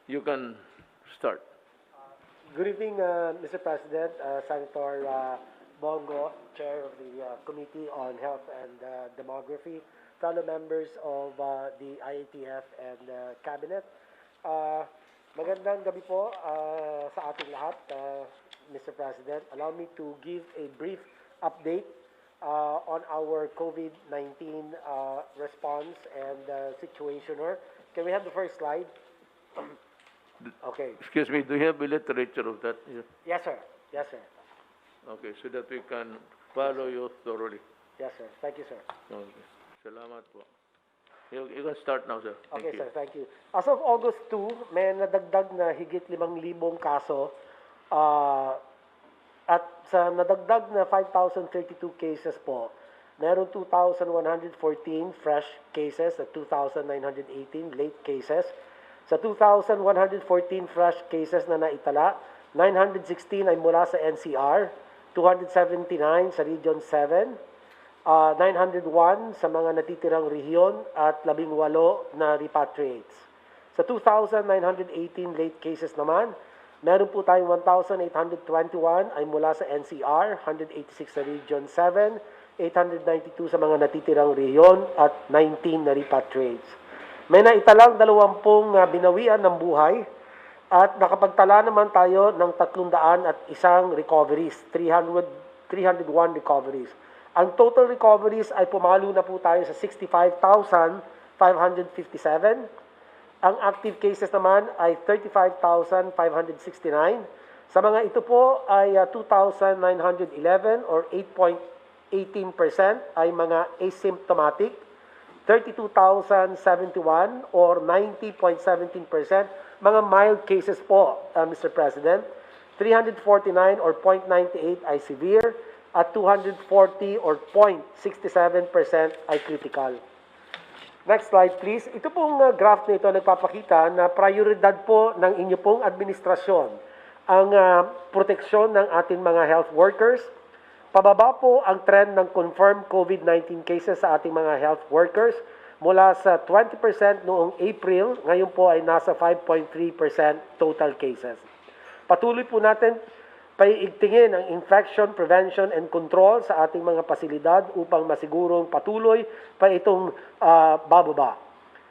You can start. Good evening, Mr. President, Senator Bongo, Chair of the Committee on Health and Demography, fellow members of the IATF and Cabinet. Magandang gabi po sa ating lahat, Mr. President. Allow me to give a brief update on our COVID-19 response and situation. Can we have the first slide? Okay. Excuse me, do you have a literature of that? Yes, sir. Yes, sir. Okay, so that we can follow you thoroughly. Yes, sir. Thank you, sir. Okay. Salamat po. You can start now, sir. Thank Okay, you. sir. Thank you. As of August 2, may nadagdag na higit 5,000 kaso at sa nadagdag na 5,032 cases po, meron 2,114 fresh cases at 2,918 late cases. Sa 2,114 fresh cases na naitala, 916 ay mula sa NCR, 279 sa Region 7, 901 sa mga natitirang rehiyon at 18 na repatriates. Sa 2,918 late cases naman, meron po tayong 1,821 ay mula sa NCR, 186 sa Region 7, 892 sa mga natitirang rehiyon at 19 na repatriates. May naitalang 20 binawian ng buhay at nakapagtala naman tayo ng 301 recoveries, 301 recoveries. Ang total recoveries ay pumalo na po tayo sa 65,557. Ang active cases naman ay 35,569. Sa mga ito po ay 2,911 or 8.18% ay mga asymptomatic. 32,071 or 90.17% mga mild cases po, Mr. President. 349 or 0.98 ay severe at 240 or 0.67% ay critical. Next slide please. Ito pong graph na ito nagpapakita na prioridad po ng inyo pong administrasyon ang proteksyon ng ating mga health workers. Pababa po ang trend ng confirmed COVID-19 cases sa ating mga health workers mula sa 20% noong April, ngayon po ay nasa 5.3% total cases. Patuloy po natin paiigtingin ang infection prevention and control sa ating mga pasilidad upang masigurong patuloy pa itong bababa.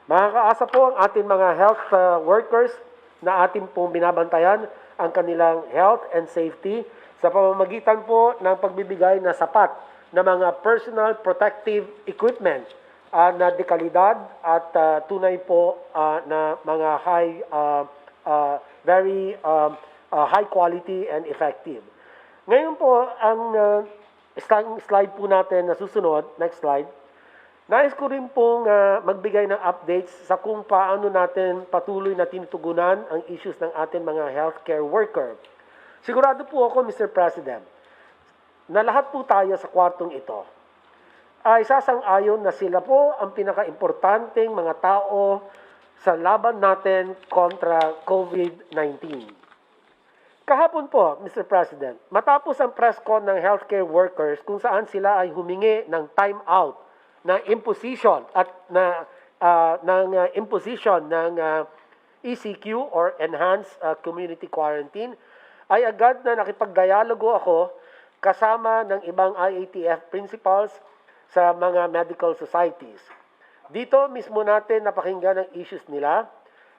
Makakaasa po ang ating mga health workers na ating pong binabantayan ang kanilang health and safety sa pamamagitan po ng pagbibigay na sapat na mga personal protective equipment na dekalidad at tunay po na mga very high quality and effective. Ngayon po, ang slide po natin na susunod, next slide, nais ko rin pong magbigay ng updates sa kung paano natin patuloy na tinutugunan ang issues ng ating mga healthcare worker. Sigurado po ako, Mr. President, na lahat po tayo sa kwartong ito ay sasang-ayon na sila po ang pinaka-importanteng mga tao sa laban natin kontra COVID-19. Kahapon po, Mr. President, matapos ang press con ng healthcare workers kung saan sila ay humingi ng time out, ng imposition at imposition ng ECQ or Enhanced Community Quarantine, ay agad na nakipagdialogo ako kasama ng ibang IATF principals sa mga medical societies. Dito mismo natin napakinggan ang issues nila.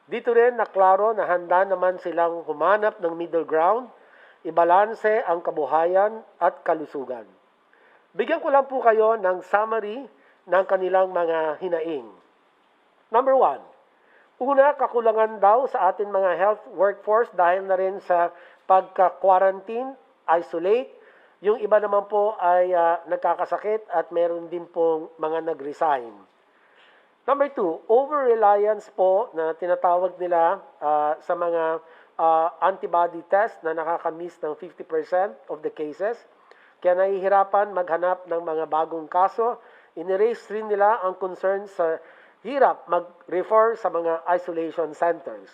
Dito rin naklaro na handa naman silang humanap ng middle ground, ibalanse ang kabuhayan at kalusugan. Bigyan ko lang po kayo ng summary ng kanilang mga hinaing. Number 1, una, kakulangan daw sa ating mga health workforce dahil na rin sa pagka-quarantine, isolate. Yung iba naman po ay nagkakasakit at meron din pong mga nag-resign. Number 2, over-reliance po na tinatawag nila sa mga antibody test na nakakamiss ng 50% of the cases. Kaya nahihirapan maghanap ng mga bagong kaso. In-erase rin nila ang concern sa hirap mag-refer sa mga isolation centers.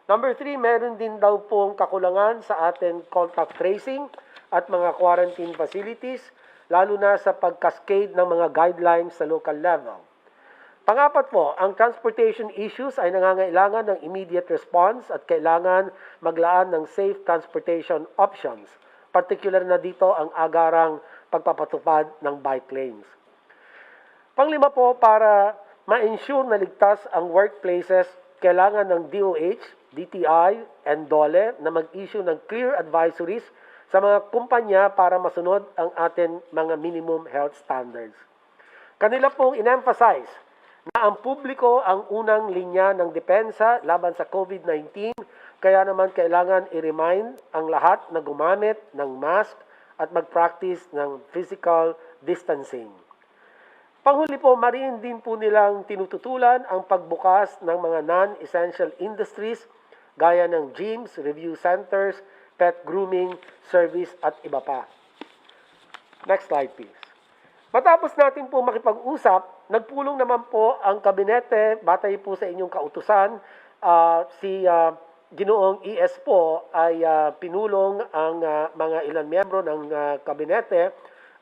Number 3, meron din daw pong kakulangan sa ating contact tracing at mga quarantine facilities, lalo na sa pag-cascade ng mga guidelines sa local level. Pangapat po, ang transportation issues ay nangangailangan ng immediate response at kailangan maglaan ng safe transportation options. Particular na dito ang agarang pagpapatupad ng bike lanes. Panglima po, para ma-ensure na ligtas ang workplaces, kailangan ng DOH, DTI, and DOLE na mag-issue ng clear advisories sa mga kumpanya para masunod ang ating mga minimum health standards. Kanila pong in-emphasize na ang publiko ang unang linya ng depensa laban sa COVID-19, kaya naman kailangan i-remind ang lahat na gumamit ng mask at mag-practice ng physical distancing. Panghuli po, mariin din po nilang tinututulan ang pagbukas ng mga non-essential industries gaya ng gyms, review centers, pet grooming, service at iba pa. Next slide please. Matapos natin po makipag-usap, nagpulong naman po ang kabinete, batay po sa inyong kautusan, si Ginoong ES po ay pinulong ang mga ilang miyembro ng kabinete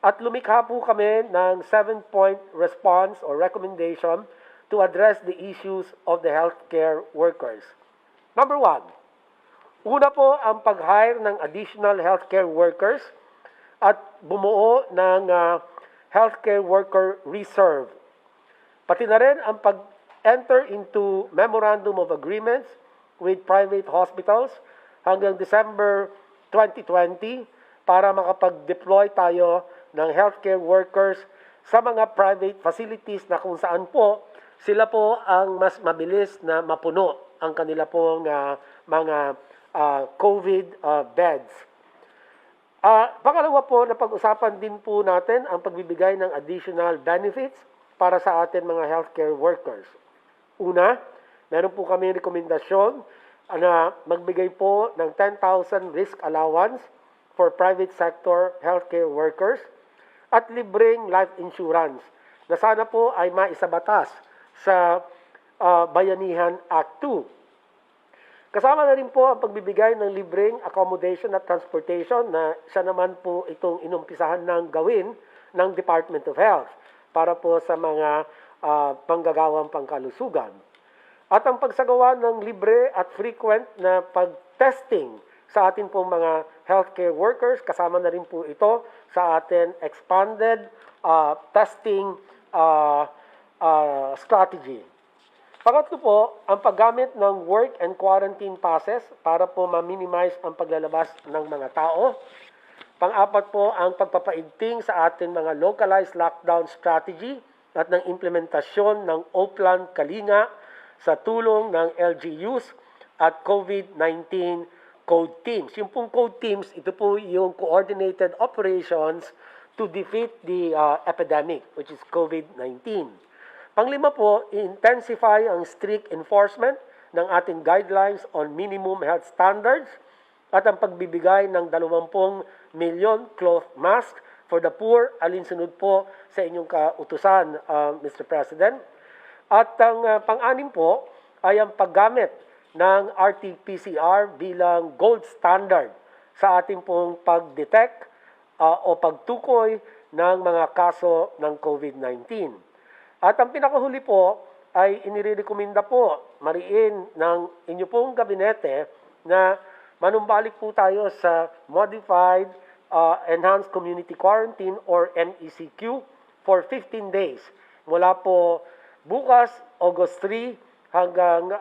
at lumikha po kami ng 7-point response or recommendation to address the issues of the healthcare workers. Number 1, una po ang pag-hire ng additional healthcare workers at bumuo ng healthcare worker reserve. Pati na rin ang pag-enter into memorandum of agreements with private hospitals hanggang December 2020 para makapag-deploy tayo ng healthcare workers sa mga private facilities na kung saan po sila po ang mas mabilis na mapuno ang kanila pong mga COVID beds. Pangalawa po, napag-usapan din po natin ang pagbibigay ng additional benefits para sa atin mga healthcare workers. Una, meron po kami rekomendasyon na magbigay po ng 10,000 risk allowance for private sector healthcare workers at libreng life insurance na sana po ay maisabatas sa Bayanihan Act 2. Kasama na rin po ang pagbibigay ng libreng accommodation at transportation na siya naman po itong inumpisahan ng gawin ng Department of Health para po sa mga panggagawang pangkalusugan. At ang pagsagawa ng libre at frequent na pag-testing sa atin pong mga healthcare workers, kasama na rin po ito sa atin expanded testing strategy. Pangatlo po, ang paggamit ng work and quarantine passes para po ma-minimize ang paglalabas ng mga tao. Pang-apat po, ang pagpapaigting sa ating mga localized lockdown strategy at ng implementasyon ng Oplan Kalinga sa tulong ng LGUs at COVID-19 code teams. Yung pong code teams, ito po yung coordinated operations to defeat the epidemic, which is COVID-19. Panglima po, intensify ang strict enforcement ng ating guidelines on minimum health standards at ang pagbibigay ng 20 milyon cloth mask for the poor, alinsunod po sa inyong kautusan, Mr. President. At ang pang-anim po ay ang paggamit ng RT-PCR bilang gold standard sa ating pong pag-detect o pagtukoy ng mga kaso ng COVID-19. At ang pinakahuli po ay inirekomenda po mariin ng inyo pong gabinete na manumbalik po tayo sa Modified Enhanced Community Quarantine or MECQ for 15 days. Mula po bukas, August 3 hanggang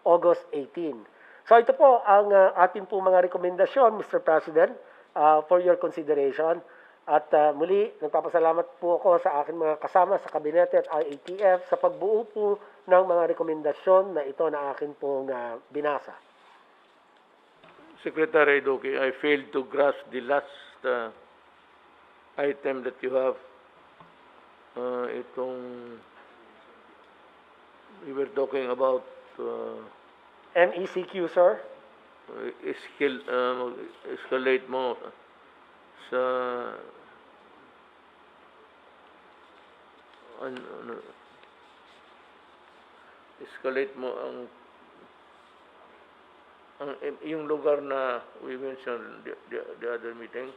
August 18. So ito po ang ating po mga rekomendasyon, Mr. President, for your consideration. At muli, nagpapasalamat po ako sa aking mga kasama sa kabinete at IATF sa pagbuo po ng mga rekomendasyon na ito na akin pong binasa. Secretary Duque, I failed to grasp the last item that you have. We were talking about MECQ, sir? Escalate mo sa escalate mo ang yung lugar na we mentioned the other meeting.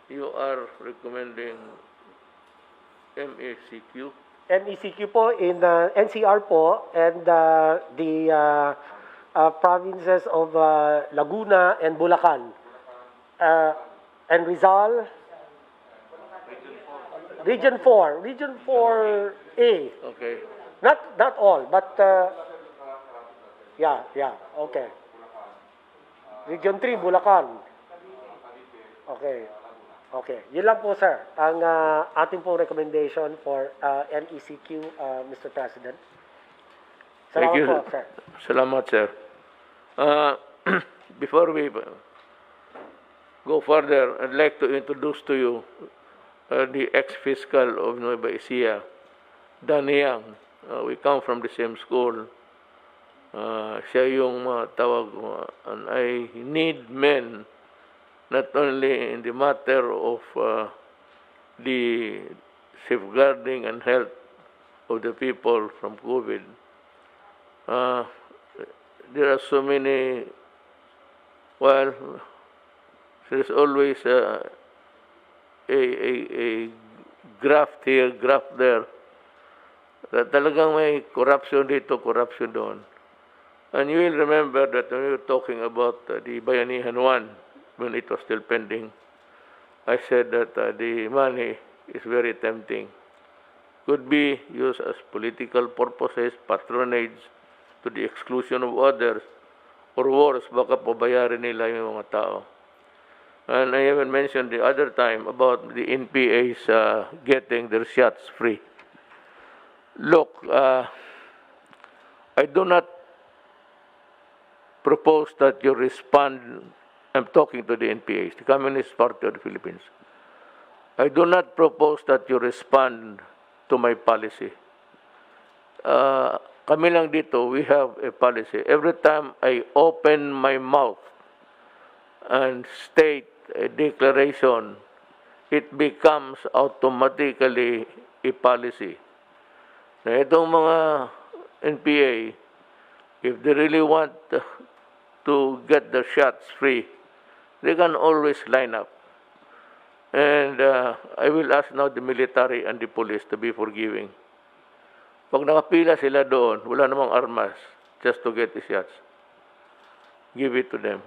You are recommending MECQ MECQ po in NCR po and the provinces of Laguna and Bulacan. And Rizal, Region 4, Region 4A. Okay. Not all, but yeah, okay. Region 3, Bulacan. Okay. Okay. Yun lang po, sir. Ang ating pong recommendation for MECQ, Mr. President. Thank Salamat you. po, sir. Salamat, sir. Before we go further, I'd like to introduce to you the ex-fiscal of Nueva Ecija, Danny Yang. We come from the same school. Siya yung tawag mo, and I need men not only in the matter of the safeguarding and health of the people from COVID. There are so many, well, there's always a graft here, graft there. Talagang may corruption dito, corruption doon. And you will remember that when we were talking about the Bayanihan 1, when it was still pending, I said that the money is very tempting. Could be used as political purposes, patronage to the exclusion of others, or worse, baka pabayarin nila yung mga tao. And I even mentioned the other time about the NPAs getting their shots free. Look, I do not propose that you respond. I'm talking to the NPAs, the Communist Party of the Philippines. I do not propose that you respond to my policy. Kami lang dito, we have a policy. Every time I open my mouth and state a declaration, it becomes automatically a policy. Na itong mga NPA, if they really want to get their shots free, they can always line up. And I will ask now the military and the police to be forgiving. Pag nakapila sila doon, wala namang armas, just to get the shots. Give it to them.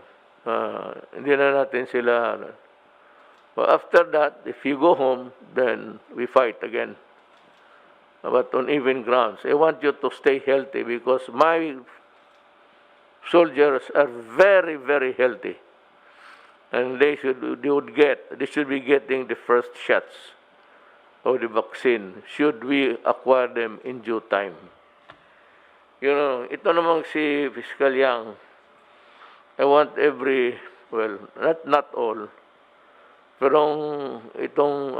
Hindi na natin sila. But after that, if you go home, then we fight again. But on even grounds. I want you to stay healthy because my soldiers are very, very healthy. And they should be getting the first shots of the vaccine should we acquire them in due time. You know, ito namang si Fiscal Yang, I want not all, pero itong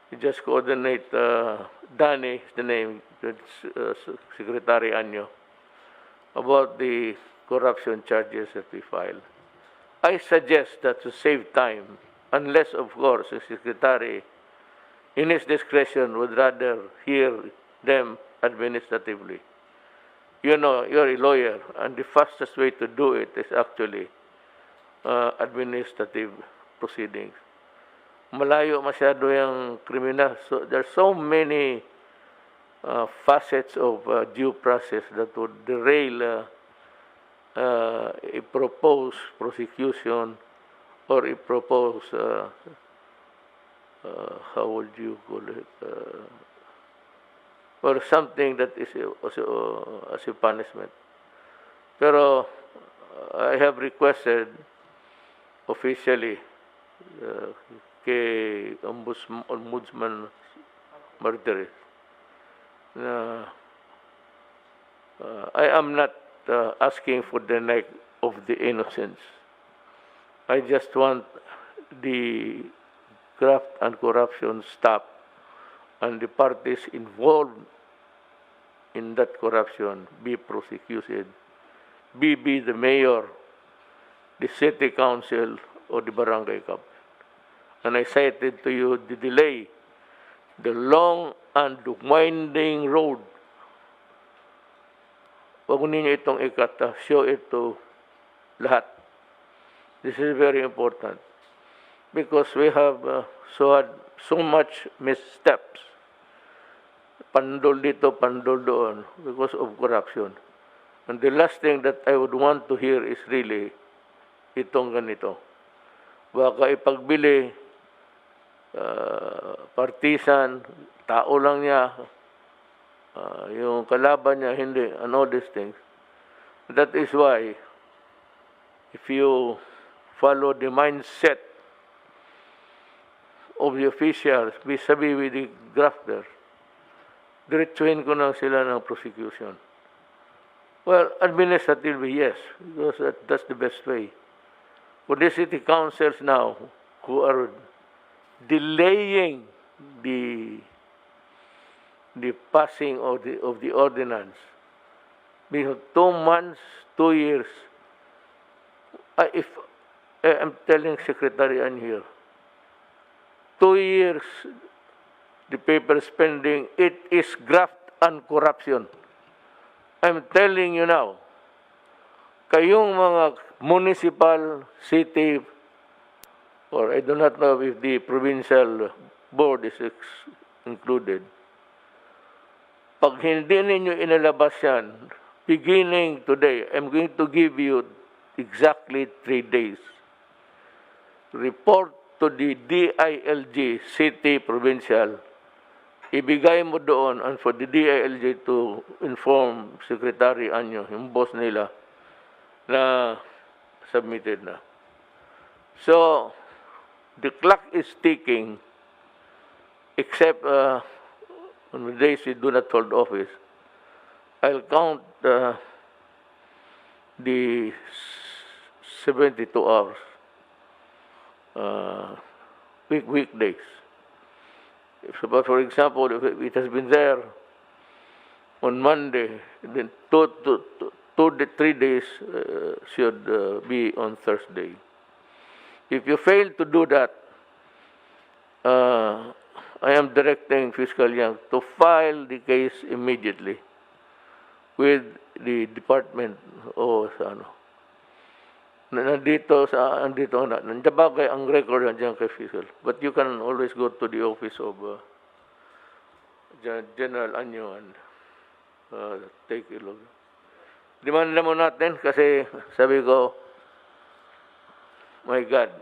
you just coordinate, Danny is the name, Secretary Anyo, about the corruption charges that we file. I suggest that to save time, unless, of course, the Secretary, in his discretion, would rather hear them administratively. You know, you're a lawyer, and the fastest way to do it is actually administrative proceedings. Malayo masyado yung criminal. So there's so many facets of due process that would derail a proposed prosecution or a proposed, how would you call it, or something that is as a punishment. Pero I have requested officially kay Ombudsman Martires na I am not asking for the neck of the innocents. I just want the graft and corruption stop and the parties involved in that corruption be prosecuted, be the mayor, the city council, or the barangay captain. And I cited to you the delay, the long and winding road. Huwag ninyo itong ikata, show it to lahat. This is very important because we have so much missteps. pandol dito, pandol doon because of corruption. And the last thing that I would want to hear is really itong ganito. Baka ipagbili, partisan, tao lang niya, yung kalaban niya, hindi, and all these things. That is why, if you follow the mindset of the officials vis-a-vis with the grafters, diretsuhin ko na sila ng prosecution. Well, administratively, yes, because that's the best way. For the city councils now who are delaying the passing of the ordinance, we have 2 months, 2 years. If I'm telling Secretary Ann here, 2 years the paper spending, it is graft and corruption. I'm telling you now, kayong mga municipal, city, or I do not know if the provincial board is included, pag hindi ninyo inalabas yan, beginning today, I'm going to give you exactly 3 days. Report to the DILG, city, provincial, ibigay mo doon, and for the DILG to inform Secretary Anyo, yung boss nila, na submitted na. So, the clock is ticking, except on the days we do not hold office. I'll count the 72 hours, weekdays. But for example, if it has been there on Monday, then 2 to 3 days should be on Thursday. If you fail to do that, I am directing Fiscal Yang to file the case immediately with the department o sa ano. Nandito nandiyan ba kay ang record nandiyan kay Fiscal. But you can always go to the office of General Anyo and take a look. Demanda mo natin kasi sabi ko, my God,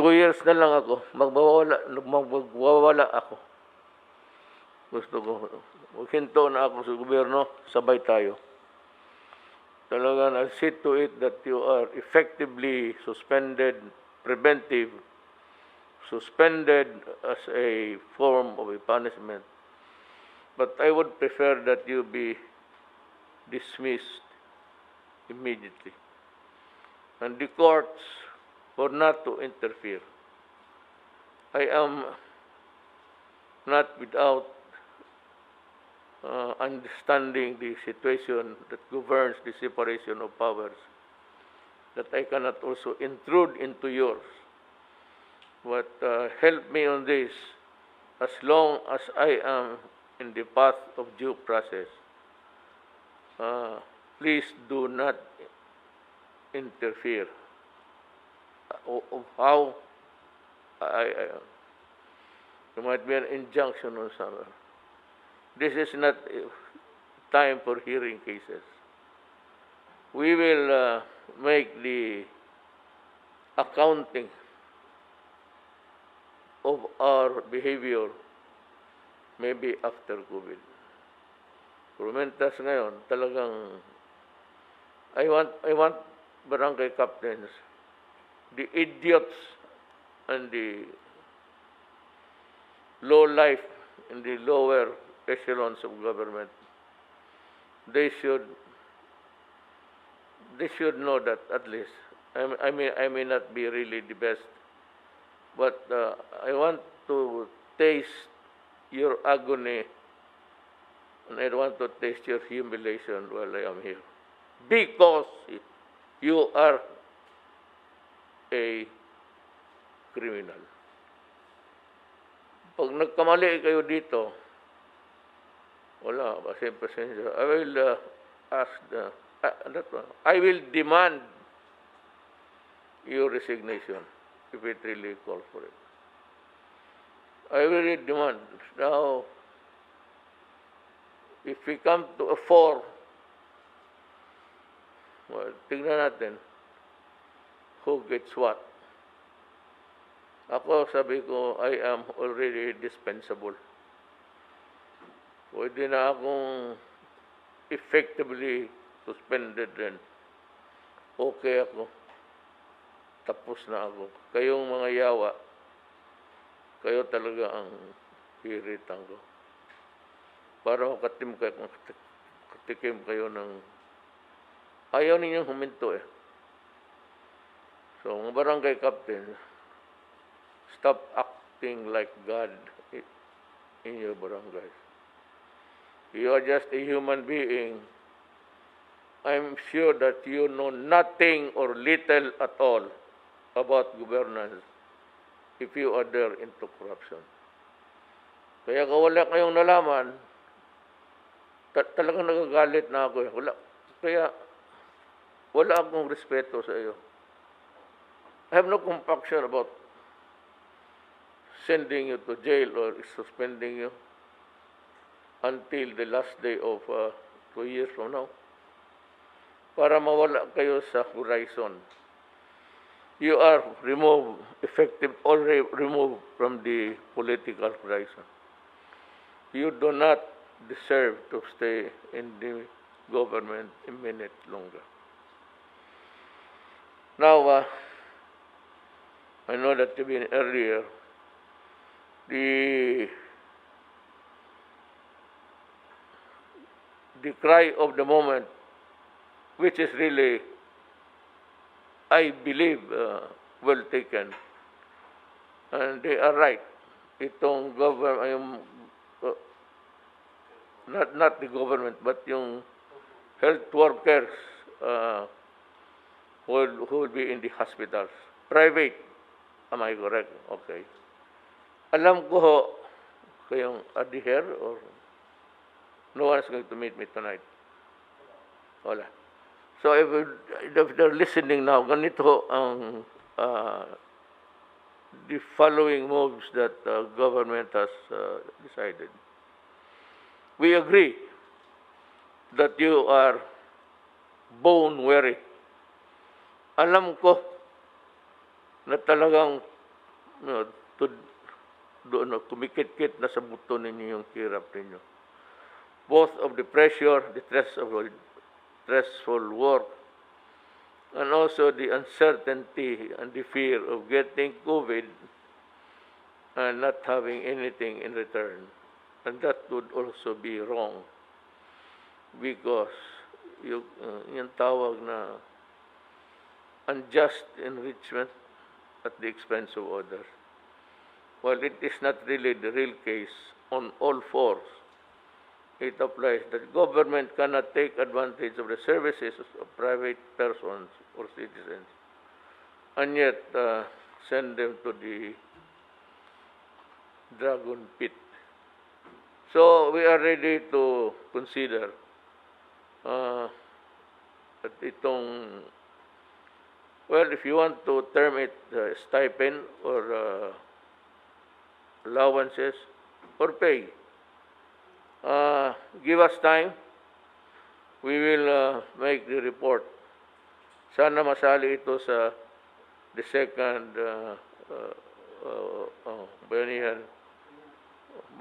2 years na lang ako, magwawala ako. Gusto ko, hinto na ako sa gobyerno, sabay tayo. Talagang I'll see to it that you are effectively suspended, preventive, suspended as a form of a punishment. But I would prefer that you be dismissed immediately. And the courts for not to interfere. I am not without understanding the situation that governs the separation of powers, that I cannot also intrude into yours. But help me on this as long as I am in the path of due process. Please do not interfere. Of how there might be an injunction on somewhere. This is not time for hearing cases. We will make the accounting of our behavior maybe after COVID. Rumentas ngayon, talagang I want barangay captains, the idiots and the low life in the lower echelons of government, they should know that at least. I may not be really the best, but I want to taste your agony, and I want to taste your humiliation while I am here, because you are a criminal. Pag nagkamali kayo dito, wala, pasensya. I will ask I will demand your resignation if it really calls for it. I really demand. Now, if we come to a 4, well, tignan natin who gets what. Ako, sabi ko, I am already dispensable. Pwede na akong effectively suspended din. Okay ako. Tapos na ako. Kayong mga yawa, kayo talaga ang hiritan ko. Para katikim kayo ng ayaw ninyong huminto eh. So, mga barangay captain, stop acting like God in your barangays. You are just a human being. I'm sure that you know nothing or little at all about governance if you are there into corruption. Kaya kung wala kayong nalaman, talagang nagagalit na ako eh. Kaya wala akong respeto sa iyo. I have no compunction about sending you to jail or suspending you until the last day of 2 years from now. Para mawala kayo sa horizon. You are already removed from the political horizon. You do not deserve to stay in the government a minute longer. Now, I know that you've been earlier, the cry of the moment, which is really, I believe, well taken. And they are right. Itong government, not the government, but yung health workers who will be in the hospitals. Private. Am I correct? Okay. Alam ko ho, kayong adhere or no one is going to meet me tonight. Wala. So if they're listening now, ganito ang the following moves that government has decided. We agree that you are bone weary. Alam ko na talagang kumikit-kit na sa buto ninyo yung hirap ninyo. Both of the pressure, the stressful work, and also the uncertainty and the fear of getting COVID and not having anything in return. And that would also be wrong because yung tawag na unjust enrichment at the expense of others. While it is not really the real case on all fours, it applies that government cannot take advantage of the services of private persons or citizens and yet send them to the dragon pit. So we are ready to consider that itong, well, if you want to term it stipend or allowances or pay, give us time. We will make the report. Sana masali ito sa the second bayanihan.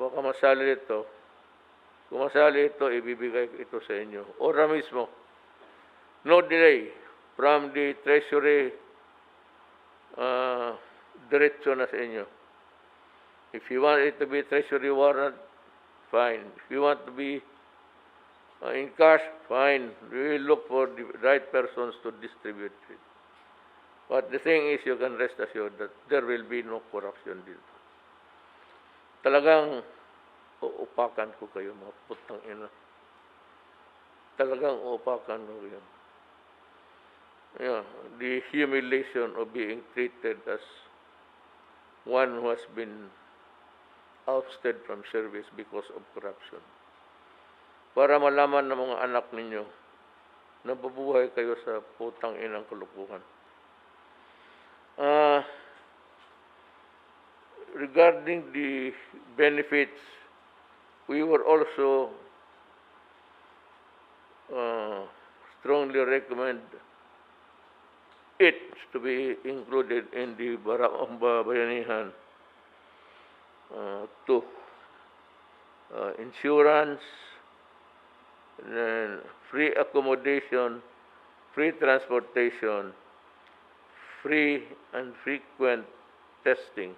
Baka masali ito. Kung masali ito, ibibigay ito sa inyo. Ora mismo. No delay from the Treasury, diretso na sa inyo. If you want it to be Treasury warrant, fine. If you want to be in cash, fine. We will look for the right persons to distribute it. But the thing is, you can rest assured that there will be no corruption dito. Talagang uupakan ko kayo, mga putang ina. Talagang uupakan ko kayo. Yeah, the humiliation of being treated as one who has been ousted from service because of corruption. Para malaman ng mga anak ninyo na babuhay kayo sa putang inang kulukuhan. regarding the benefits, we were also strongly recommend it to be included in the bayanihan to insurance, and then free accommodation, free transportation, free and frequent testing.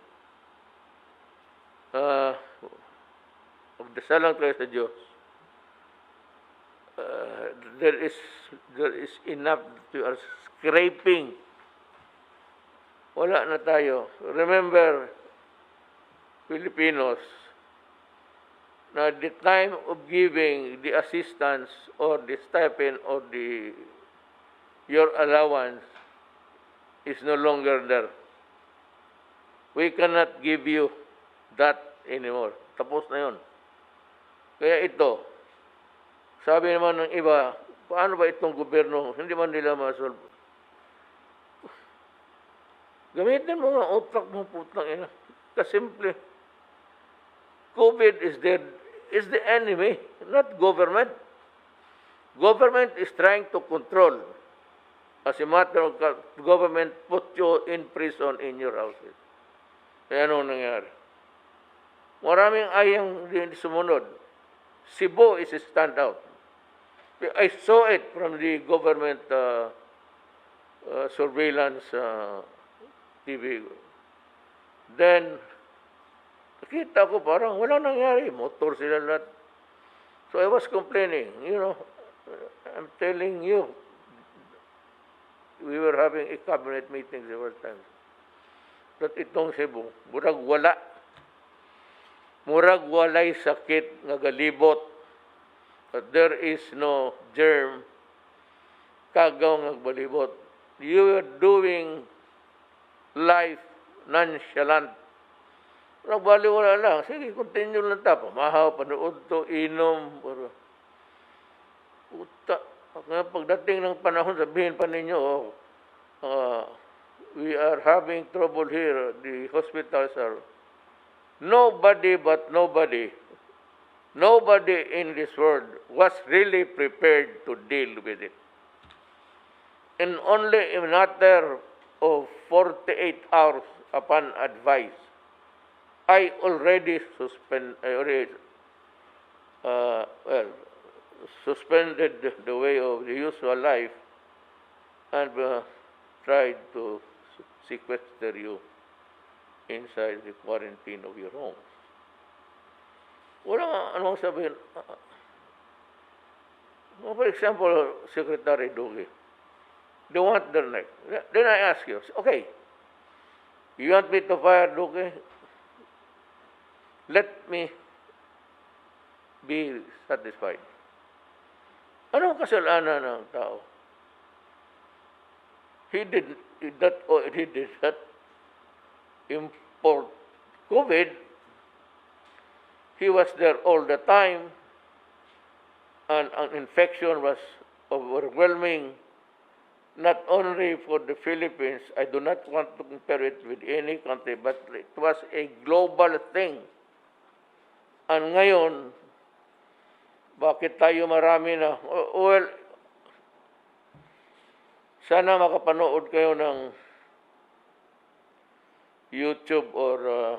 Magdasal lang tayo sa Diyos. There is enough to are scraping. Wala na tayo. Remember, Filipinos, na the time of giving the assistance or the stipend or your allowance is no longer there. We cannot give you that anymore. Tapos na yun. Kaya ito, sabi naman ng iba, paano ba itong gobyerno, hindi man nila masolve? Gamitin mo nga utak mo, putang ina. Kasimple. COVID is the enemy, not government. Government is trying to control. As a matter of fact, government put you in prison in your houses. Kaya anong nangyari? Maraming ayang din sumunod. Cebu is a standout. I saw it from the government surveillance TV. Then, nakita ko parang walang nangyari. Motor sila lahat. So I was complaining. I'm telling you, we were having a cabinet meeting several times. That itong Cebu, murag wala. Murag walay sakit nga galibot. But there is no germ. Kagaw nga balibot. You are doing life nonchalant. Nagbaliwala lang. Sige, continue lang ta. Pamahaw, panood to, inom. Pagdating ng panahon, sabihin pa ninyo, we are having trouble here. The hospitals are... Nobody in this world was really prepared to deal with it. In only a matter of 48 hours upon advice, I already suspended the way of the usual life and tried to sequester you inside the quarantine of your homes. Wala nga anong sabihin. For example, Secretary Duque, they want their neck. Then I ask you, okay, you want me to fire Duque? Let me be satisfied. Anong kasalanan ng tao? He did not import COVID. He was there all the time, and an infection was overwhelming, not only for the Philippines. I do not want to compare it with any country, but it was a global thing. And ngayon, bakit tayo marami na? Well, sana makapanood kayo ng YouTube or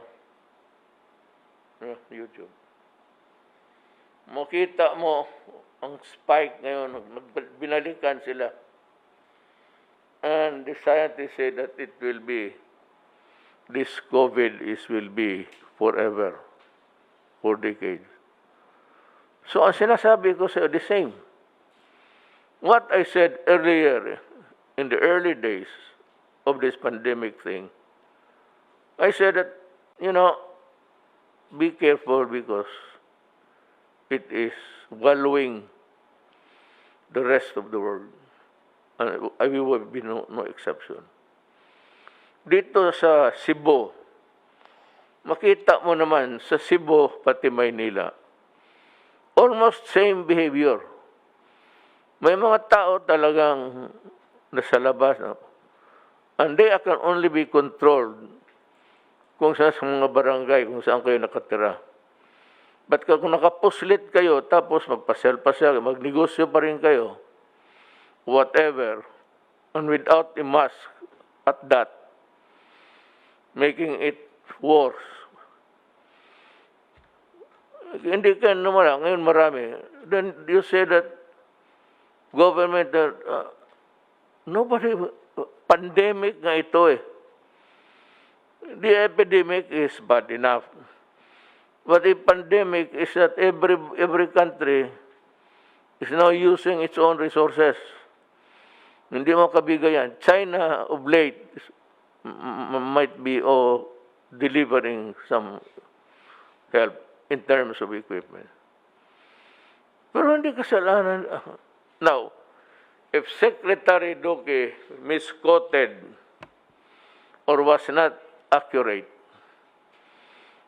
YouTube. Makita mo ang spike ngayon, binalikan sila. And the scientists say that it will be, this COVID will be forever, for decades. So ang sinasabi ko sa the same. What I said earlier, in the early days of this pandemic thing, I said that, be careful because it is swallowing the rest of the world. And we will be no exception. Dito sa Cebu, makita mo naman sa Cebu pati Maynila, almost same behavior. May mga tao talagang nasa labas, and they can only be controlled kung saan sa mga barangay, kung saan kayo nakatira. But kung nakapuslit kayo, tapos magpasyal-pasyal, magnegosyo pa rin kayo, whatever, and without a mask at that, making it worse. Hindi ka naman, ngayon marami. Then you say that government, nobody, pandemic nga ito eh. The epidemic is bad enough. But the pandemic is that every country is now using its own resources. Hindi mo kabigayan. China of late might be delivering some help in terms of equipment. Pero hindi kasalanan. Now, if Secretary Duque misquoted or was not accurate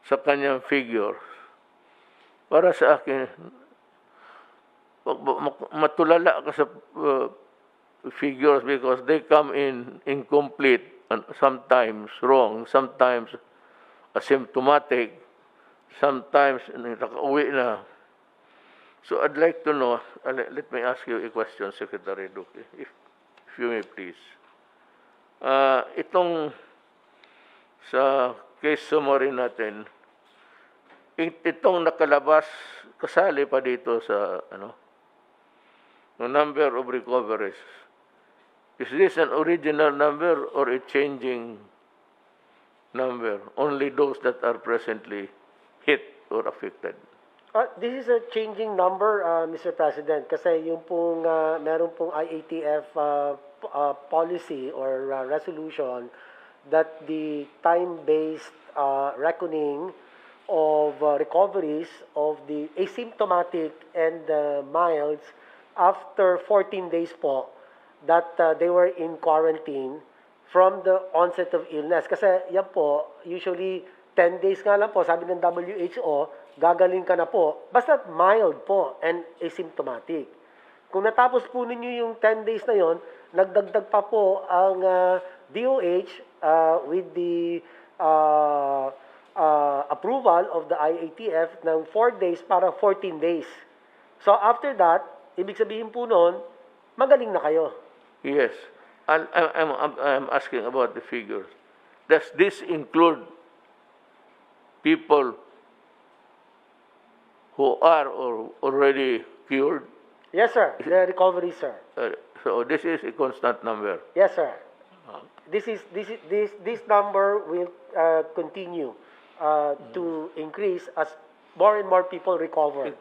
sa kanyang figures, para sa akin, matulala ka sa figures because they come in incomplete and sometimes wrong, sometimes asymptomatic, sometimes nakauwi na. So I'd like to know, let me ask you a question, Secretary Duque, if you may please. Itong sa case summary natin, itong nakalabas, kasali pa dito sa no number of recoveries. Is this an original number or a changing number? Only those that are presently hit or affected. This is a changing number, Mr. President, kasi yung pong meron pong IATF policy or resolution that the time-based reckoning of recoveries of the asymptomatic and milds after 14 days po that they were in quarantine from the onset of illness. Kasi yan po, usually 10 days nga lang po, sabi ng WHO, gagaling ka na po, basta mild po and asymptomatic. Kung natapos po ninyo yung 10 days na yon, nagdagdag pa po ang DOH with the approval of the IATF ng 4 days para 14 days. So after that, ibig sabihin po noon, magaling na kayo. Yes. I'm asking about the figures. Does this include people who are already cured? Yes, sir. The recovery, sir. So this is a constant number. Yes, sir. This number will continue to increase as more and more people recover.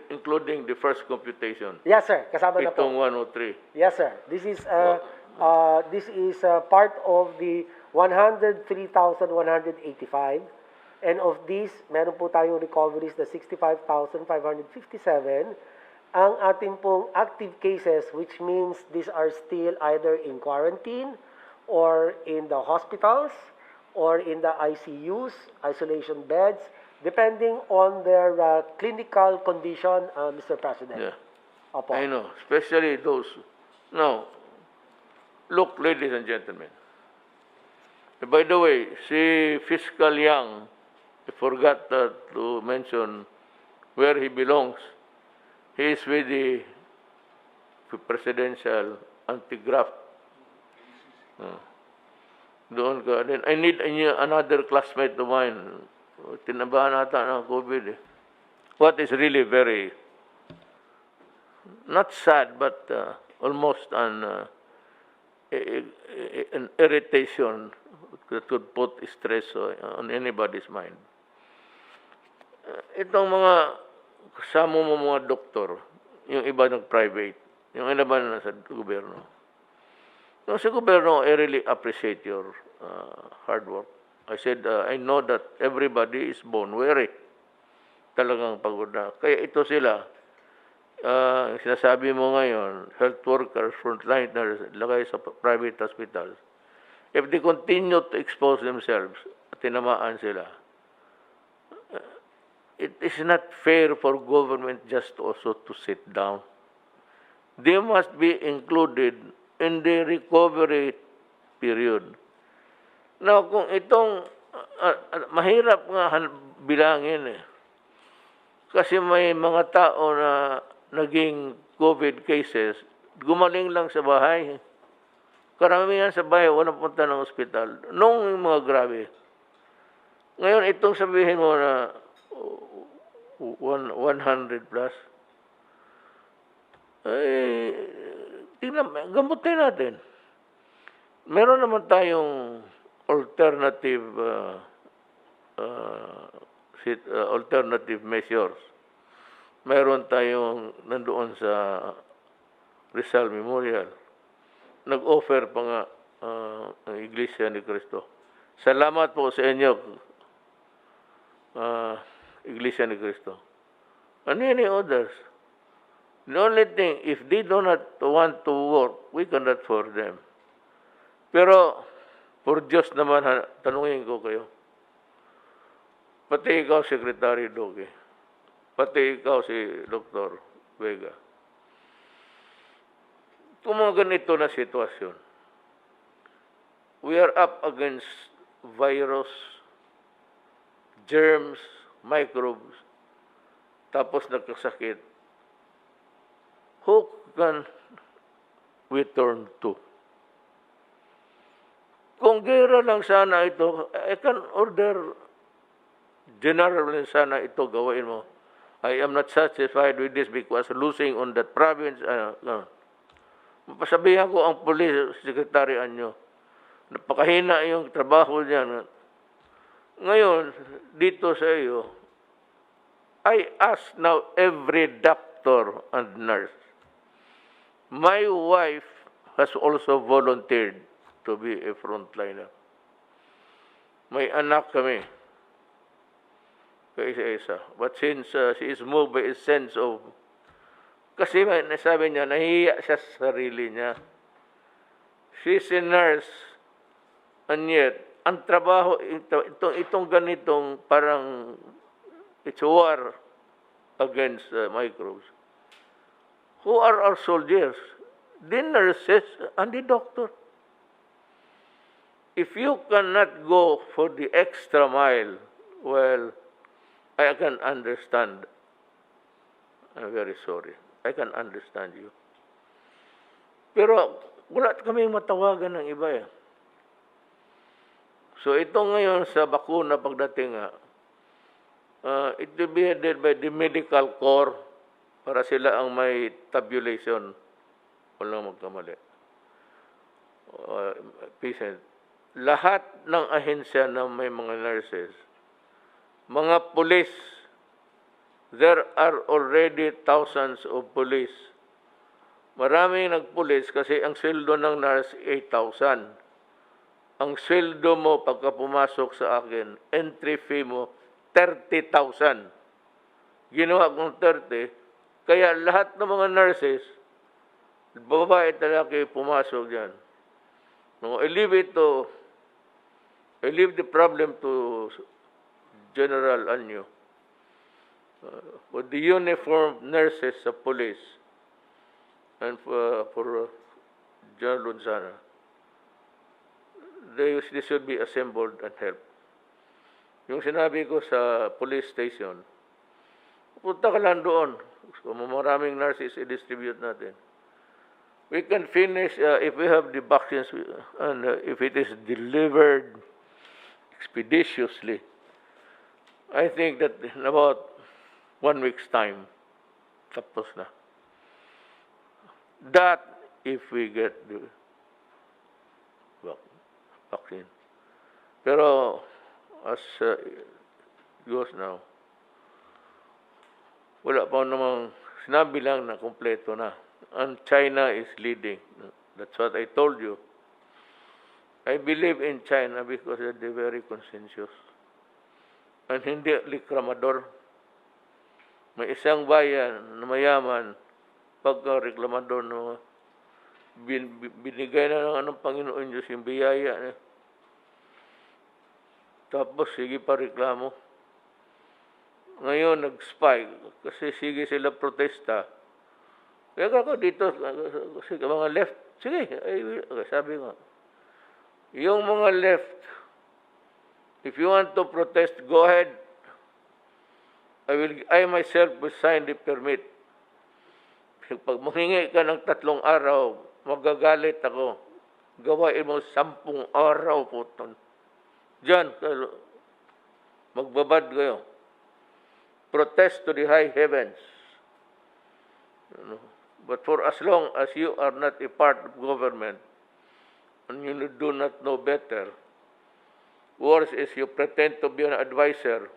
Including the first computation. Yes, sir. Kasama na po. Itong 103. Yes, sir. This is part of the 103,185. And of these, meron po tayong recoveries na 65,557. Ang ating pong active cases, which means these are still either in quarantine or in the hospitals or in the ICUs, isolation beds, depending on their clinical condition, Mr. President. Yeah. Opo. I know, especially those. Now, look, ladies and gentlemen. By the way, si Fiscal Yang, I forgot to mention where he belongs. He is with the presidential anti-graft. Doon ka. Then I need another classmate of mine. Tinabahan ata ng COVID. What is really very, not sad, but almost an irritation that could put stress on anybody's mind. Itong mga kasama mo mga doktor, yung iba ng private, yung iba na sa gobyerno. Yung sa gobyerno, I really appreciate your hard work. I said, I know that everybody is bone weary. Talagang pagod na. Kaya ito sila, sinasabi mo ngayon, health workers, frontliners, lagay sa private hospitals. If they continue to expose themselves, tinamaan sila, it is not fair for government just also to sit down. They must be included in the recovery period. Now, kung itong mahirap nga bilangin eh. Kasi may mga tao na naging COVID cases, gumaling lang sa bahay. Karamihan sa bahay, walang punta ng ospital. Nung mga grabe. Ngayon, itong sabihin mo na 100 plus, ay, tingnan, gamutin natin. Meron naman tayong alternative alternative measures. Meron tayong nandoon sa Rizal Memorial. Nag-offer pa nga ang Iglesia ni Cristo. Salamat po sa inyo, Iglesia ni Cristo. And any others. The only thing, if they do not want to work, we cannot force them. Pero, for Diyos naman, tanungin ko kayo. Pati ikaw, Secretary Doge. Pati ikaw, si Dr. Vega. Kung mga ganito na sitwasyon, we are up against virus, germs, microbes, tapos nagkasakit. Who can we turn to? Kung gera lang sana ito, I can order general lang sana ito gawain mo. I am not satisfied with this because losing on that province. Pasabihan ko ang police secretary nyo. Napakahina yung trabaho niya. Ngayon, dito sa iyo, I ask now every doctor and nurse. My wife has also volunteered to be a frontliner. May anak kami. Kaisa-isa. But since she is moved by a sense of... Kasi nasabi niya, nahihiya siya sa sarili niya. She's a nurse. And yet, ang trabaho, itong ganitong parang it's war against microbes. Who are our soldiers? The nurses and the doctor. If you cannot go for the extra mile, well, I can understand. I'm very sorry. I can understand you. Pero wala kaming matawagan ng iba eh. So ito ngayon sa bakuna pagdating it will be headed by the medical corps para sila ang may tabulation. Walang magkamali. Patient. Lahat ng ahensya na may mga nurses, mga police, there are already thousands of police. Maraming nagpulis kasi ang sweldo ng nurse 8,000. Ang sweldo mo pagka pumasok sa akin, entry fee mo 30,000. Ginawa kong 30, kaya lahat ng mga nurses, babae at lalaki pumasok dyan. No, I leave the problem to General Anyo. With the uniformed nurses sa police and for General Lunzana, they should be assembled and help. Yung sinabi ko sa police station, punta ka lang doon. So, maraming nurses i-distribute natin. We can finish, if we have the vaccines, and if it is delivered expeditiously, I think that in about 1 week's time, tapos na. That if we get the vaccine. Pero as it goes now, wala pa namang sinabi lang na kumpleto na. And China is leading. That's what I told you. I believe in China because they're very conscientious. And hindi reklamador. May isang bayan na mayaman, pagka reklamador no, binigay na ng Panginoon Diyos yung biyaya. Tapos sige pa reklamo. Ngayon nag-spike kasi sige sila protesta. Kaya ako dito, kasi mga left, sige, sabi ko, yung mga left, If you want to protest, go ahead. I myself will sign the permit. Pag manghingi ka ng 3 araw, magagalit ako. Gawain mo 10 araw po. Diyan, magbabad kayo. Protest to the high heavens. But for as long as you are not a part of government, and you do not know better, worse is you pretend to be an advisor,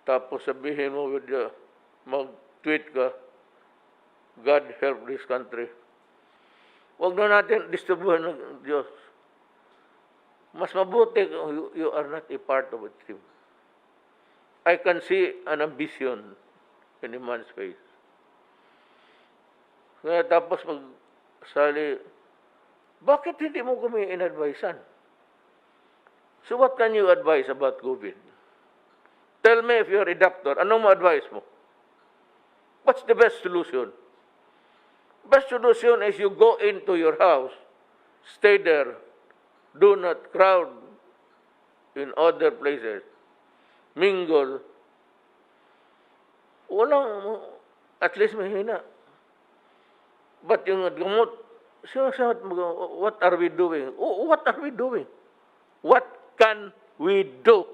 tapos sabihin mo mag-tweet ka, God help this country. Huwag na natin distribuhan ng Diyos. Mas mabuti kung you are not a part of a team. I can see an ambition in a man's face. Kaya tapos magsali, bakit hindi mo kami in-advisean? So what can you advise about COVID? Tell me if you're a doctor, anong ma-advise mo? What's the best solution? Best solution is you go into your house, stay there, do not crowd in other places, mingle. Walang, at least mahina. But yung gamot, sinasabi mo, what are we doing? Oh, what are we doing? What can we do?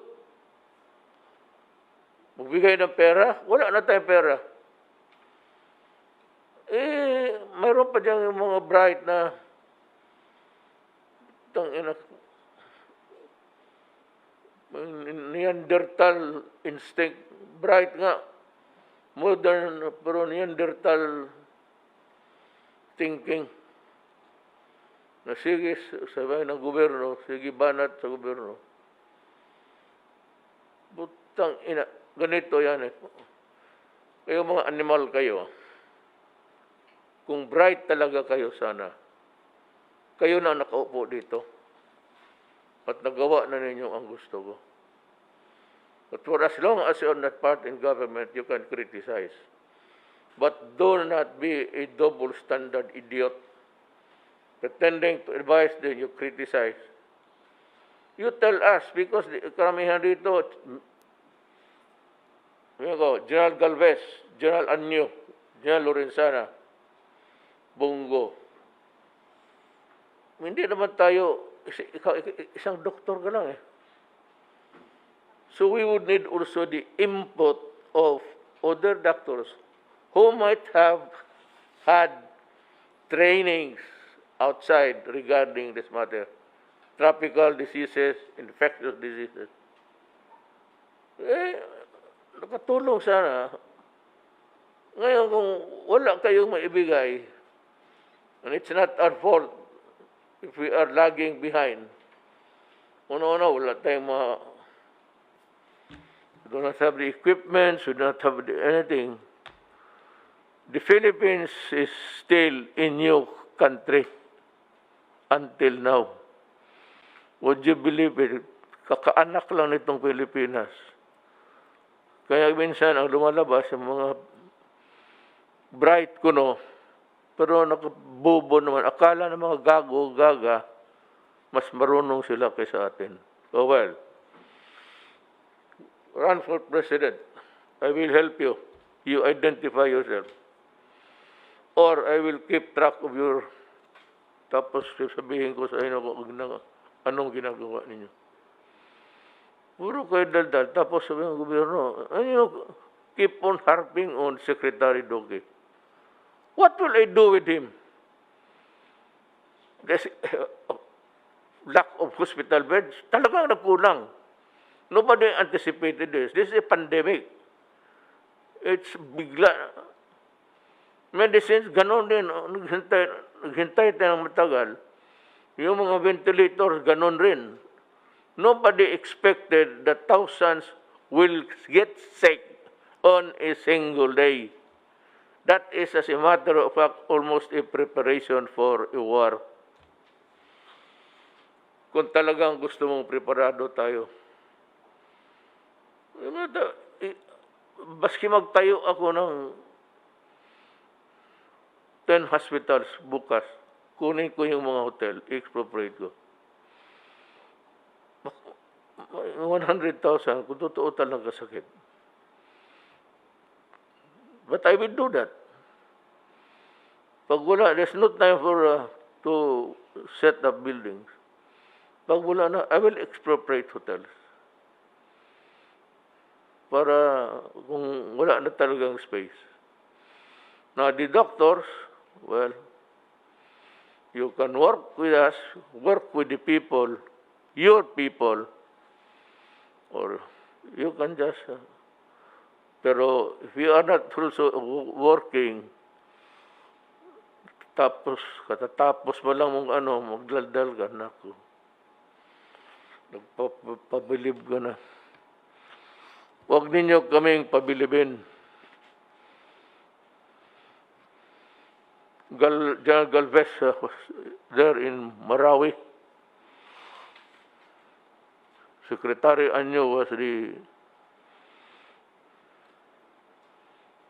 Magbigay ng pera? Wala na tayong pera. Mayroon pa dyan yung mga bright na Neanderthal instinct. Bright nga. Modern, pero Neanderthal thinking. Na sige, sabi ng gobyerno, sige banat sa gobyerno. Butang ina, ganito yan eh. Kayo mga animal kayo, kung bright talaga kayo sana, kayo na nakaupo dito. At nagawa na ninyo ang gusto ko. But for as long as you're not part in government, you can criticize. But do not be a double standard idiot. Pretending to advise, then you criticize. You tell us, because karamihan dito, General Galvez, General Anyo, General Lorenzana, Bongo. Hindi naman tayo, isang doktor ka lang eh. So we would need also the input of other doctors who might have had trainings outside regarding this matter. Tropical diseases, infectious diseases. Nakatulong sana. Ngayon kung wala kayong maibigay, and it's not our fault if we are lagging behind. Una-una, wala tayong we do not have the equipment, we do not have anything. The Philippines is still a new country until now. Would you believe it? Kakaanak lang nitong Pilipinas. Kaya minsan ang lumalabas yung mga bright kuno, pero nakabubo naman. Akala ng mga gago-gaga, mas marunong sila kaysa atin. Oh well, run for president. I will help you. You identify yourself. Or I will keep track of your... Tapos sabihin ko sa inyo kung anong ginagawa ninyo. Puro kayo daldal. Tapos sabihin ng gobyerno, keep on harping on Secretary Duque. What will I do with him? There's lack of hospital beds. Talagang nagkulang. Nobody anticipated this. This is a pandemic. It's bigla. Medicines, ganon din. Naghintay tayo ng matagal. Yung mga ventilators, ganon rin. Nobody expected that thousands will get sick on a single day. That is, as a matter of fact, almost a preparation for a war. Kung talagang gusto mong preparado tayo. Baski magtayo ako ng 10 hospitals bukas, kunin ko yung mga hotel, expropriate ko. 100,000 kung totoo talaga sakit. But I will do that. Pag wala, there's no time for to set up buildings. Pag wala na, I will expropriate hotels. Para kung wala na talagang space. Now, the doctors, well, you can work with us, work with the people, your people, or you can just... pero if you are not also working, tapos katatapos mo lang mong magdaldal ka, naku. Nagpabilib ka na. Huwag ninyo kaming pabilibin. General Galvez was there in Marawi. Secretary Anyo was the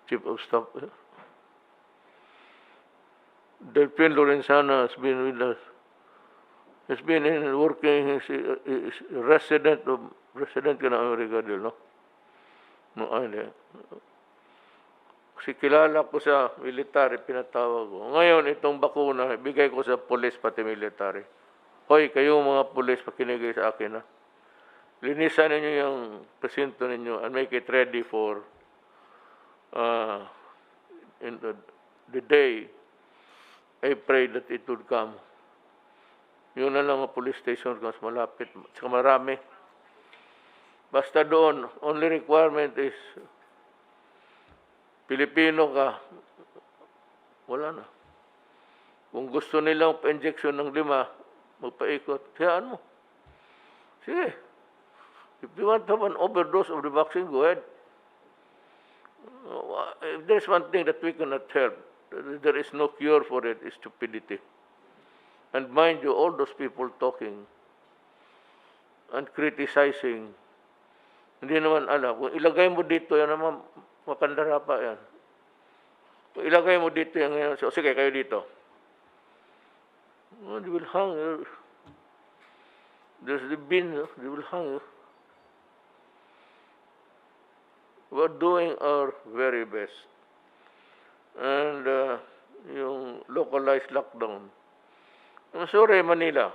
Chief of Staff. Delphine Lorenzana has been with us. He's been working, he's resident ka ng Amerika din, no? No, kasi kilala ko sa military, pinatawag ko. Ngayon, itong bakuna, bigay ko sa police pati military. Hoy, kayo mga police, pakinigay sa akin, ha? Linisan ninyo yung presinto ninyo and make it ready for in the day I pray that it would come. Yun na lang ang police station mas malapit. Saka marami. Basta doon, only requirement is Pilipino ka, wala na. Kung gusto nilang pa-injection ng 5, magpaikot, hayaan mo. Sige. If you want to have an overdose of the vaccine, go ahead. If there's one thing that we cannot help, there is no cure for it, is stupidity. And mind you, all those people talking and criticizing, hindi naman alam. Kung ilagay mo dito, yan naman, makandara pa yan. Kung ilagay mo dito, yan ngayon, so, sige, kayo dito. Oh, they will hang you. There's the bin, they will hang you. We're doing our very best. And yung localized lockdown. I'm sorry, Manila.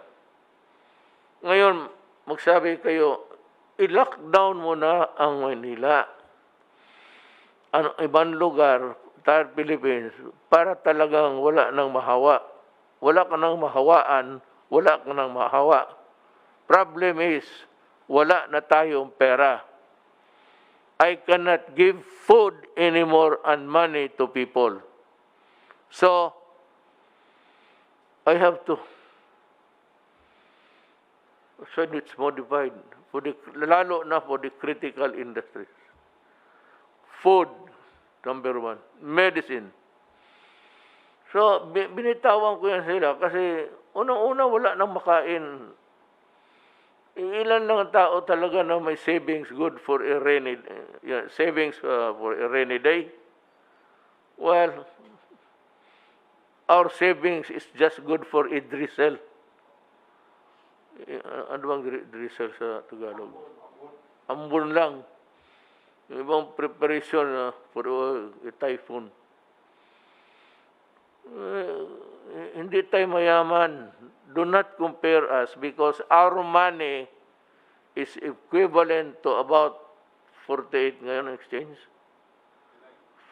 Ngayon, magsabi kayo, i-lockdown mo na ang Manila. Ang ibang lugar, entire Philippines, para talagang wala nang mahawa. Wala ka nang mahawaan, wala ka nang mahawa. Problem is, wala na tayong pera. I cannot give food anymore and money to people. So, I have to it's modified for the, lalo na for the critical industries. Food, number 1. Medicine. So, binitawan ko yan sila kasi unang-una wala nang makain. Ilan lang ang tao talaga na may savings good for a rainy savings for a rainy day. Well, our savings is just good for a drizzle. Ano bang drizzle sa Tagalog? Ambon lang. Yung ibang preparation for a typhoon. Hindi tayo mayaman. Do not compare us because our money is equivalent to about 48 ngayon exchange.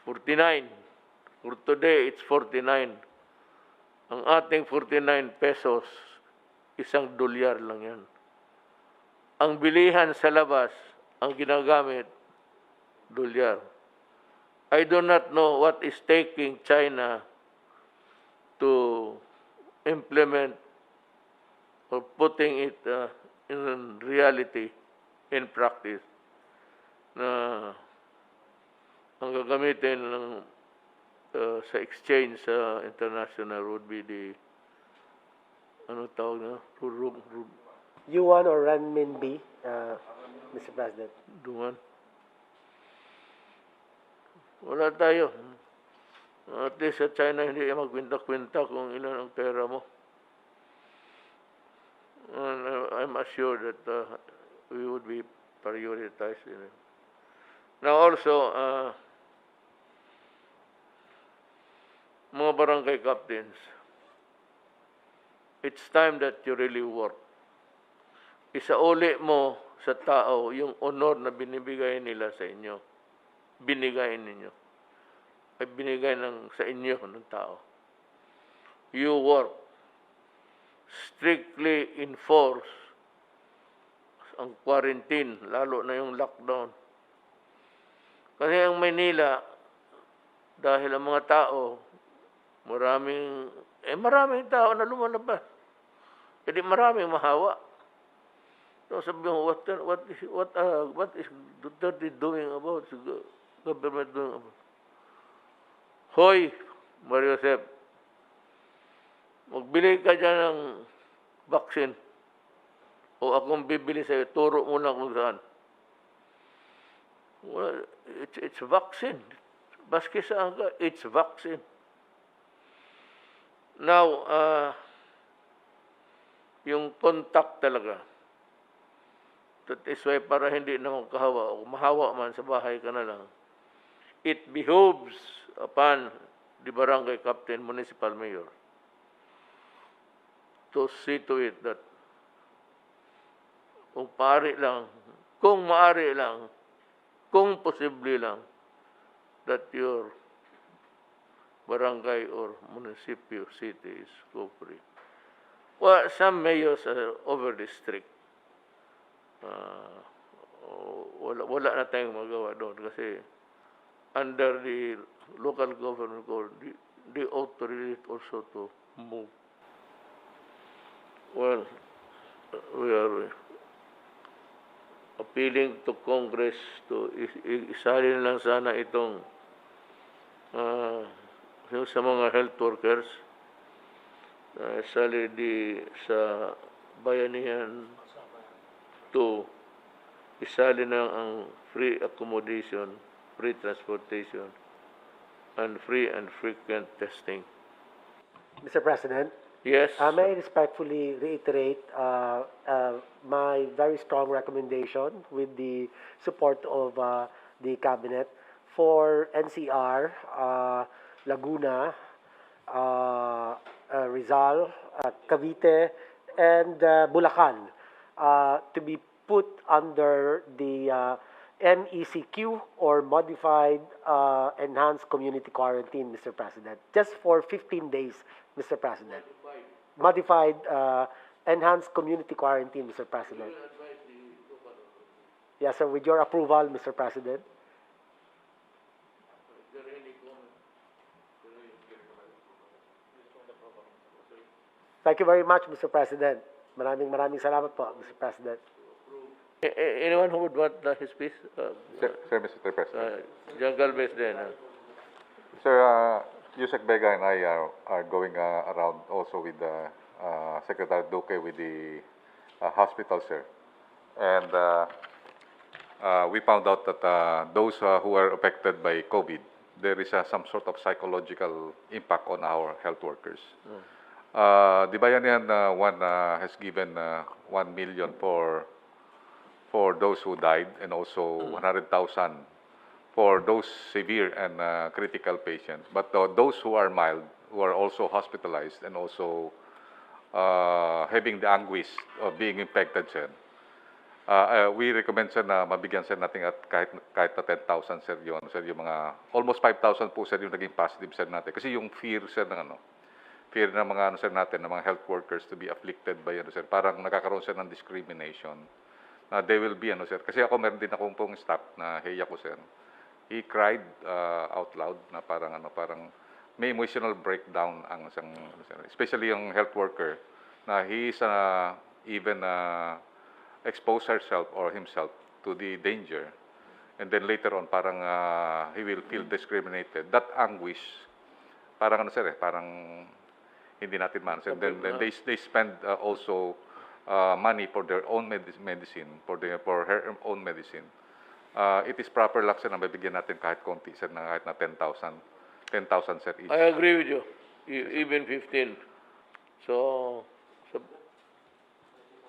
49. For today, it's 49. Ang ating 49 pesos, $1 lang yan. Ang bilihan sa labas, ang ginagamit, $1. I do not know what is taking China to implement or putting it in reality, in practice, na ang gagamitin ng sa exchange sa international would be the ano tawag na? Yuan or renminbi, Mr. President? Duman. Wala tayo. At least sa China, hindi magkwinta-kwinta kung ilan ang pera mo. And I'm assured that we would be prioritized. Now also, mga barangay captains, it's time that you really work. Isauli mo sa tao yung honor na binibigay nila sa inyo. Binigay ninyo. Ay binigay sa inyo ng tao. You work. Strictly enforce ang quarantine, lalo na yung lockdown. Kasi ang Maynila, dahil ang mga tao, maraming tao na lumalabas. Jadi maraming mahawa. So sabi mo, what is Duterte doing about, government doing about? Hoy, Mario Josep, magbili ka dyan ng vaccine. O akong bibili sa'yo, turo mo lang kung saan. Well, it's vaccine. Baski saan ka, it's vaccine. Now, yung contact talaga. That is why para hindi na magkahawa o mahawa man sa bahay ka na lang, it behoves upon the barangay captain, municipal mayor, to see to it that kung maaari lang, kung posible lang, that your barangay or municipio, city is co-free. Well, some mayors are overly strict. Wala na tayong magawa doon kasi under the local government code, they authorize also to move. Well, we are appealing to Congress to isalin lang sana itong yung sa mga health workers, sa bayanihan to isalin lang ang free accommodation, free transportation, and free and frequent testing. Mr. President, Yes. may I respectfully reiterate my very strong recommendation with the support of the Cabinet for NCR, Laguna, Rizal, Cavite, and Bulacan to be put under the MECQ or Modified Enhanced Community Quarantine, Mr. President, just for 15 days, Mr. President. Modified Enhanced Community Quarantine, Mr. President. Yes, sir, with your approval, Mr. President. Thank you very much, Mr. President. Maraming salamat po, Mr. President. Anyone who would want his piece? Sir, Mr. President. John Galvez then. Sir, Yusek Vega and I are going around also with Secretary Duque with the hospital, sir. And we found out that those who are affected by COVID, there is some sort of psychological impact on our health workers. The Bayanihan one has given 1 million for those who died and also 100,000 for those severe and critical patients. But those who are mild, who are also hospitalized and also having the anguish of being infected, sir, we recommend, sir, na mabigyan, sir, natin at kahit na 10,000, sir, yung mga almost 5,000 po, sir, yung naging positive, sir, natin. Kasi yung fear, sir, fear ng mga, sir, natin, ng mga health workers to be afflicted by, sir, parang nagkakaroon, sir, ng discrimination. They will be, sir, kasi ako meron din akong pong staff na heya ko, sir. He cried out loud na parang may emotional breakdown ang isang, especially yung health worker na he is even expose herself or himself to the danger, and then later on parang he will feel discriminated. That anguish, parang sir, parang hindi natin man. And then they spend also money for their own medicine, for her own medicine. It is proper lang, sir, na mabigyan natin kahit konti, sir, na kahit na 10,000, sir, each. I agree with you. Even 15. So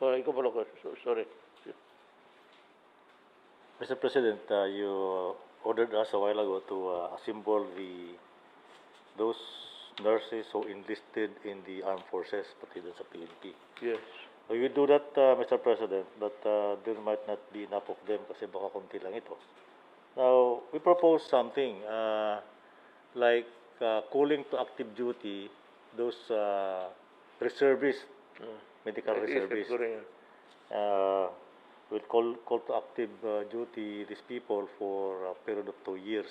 ikaw pala ko. Sorry. Mr. President, you ordered us a while ago to assemble those nurses who enlisted in the armed forces, pati dun sa PNP. Yes. We will do that, Mr. President, but there might not be enough of them kasi baka konti lang ito. Now, we propose something like calling to active duty those reservists, medical reservists. Isip ko rin yan. Will call to active duty these people for a period of 2 years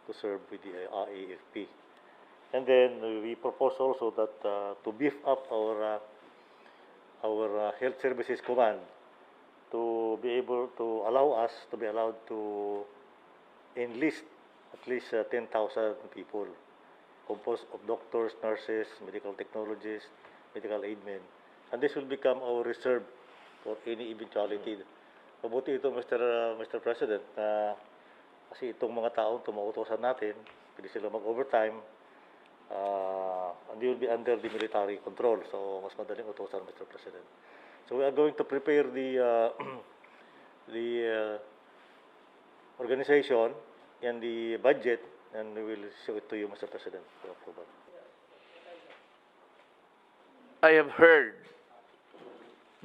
to serve with the AFP. And then we propose also that to beef up our health services command to be able to allow us to be allowed to enlist at least 10,000 people composed of doctors, nurses, medical technologists, medical aid men. And this will become our reserve for any eventuality. Mabuti ito, Mr. President, kasi itong mga taong tumautosan natin, pwede sila mag-overtime, and they will be under the military control. So, mas madaling utosan, Mr. President. So, we are going to prepare the organization and the budget, and we will show it to you, Mr. President, for approval. I have heard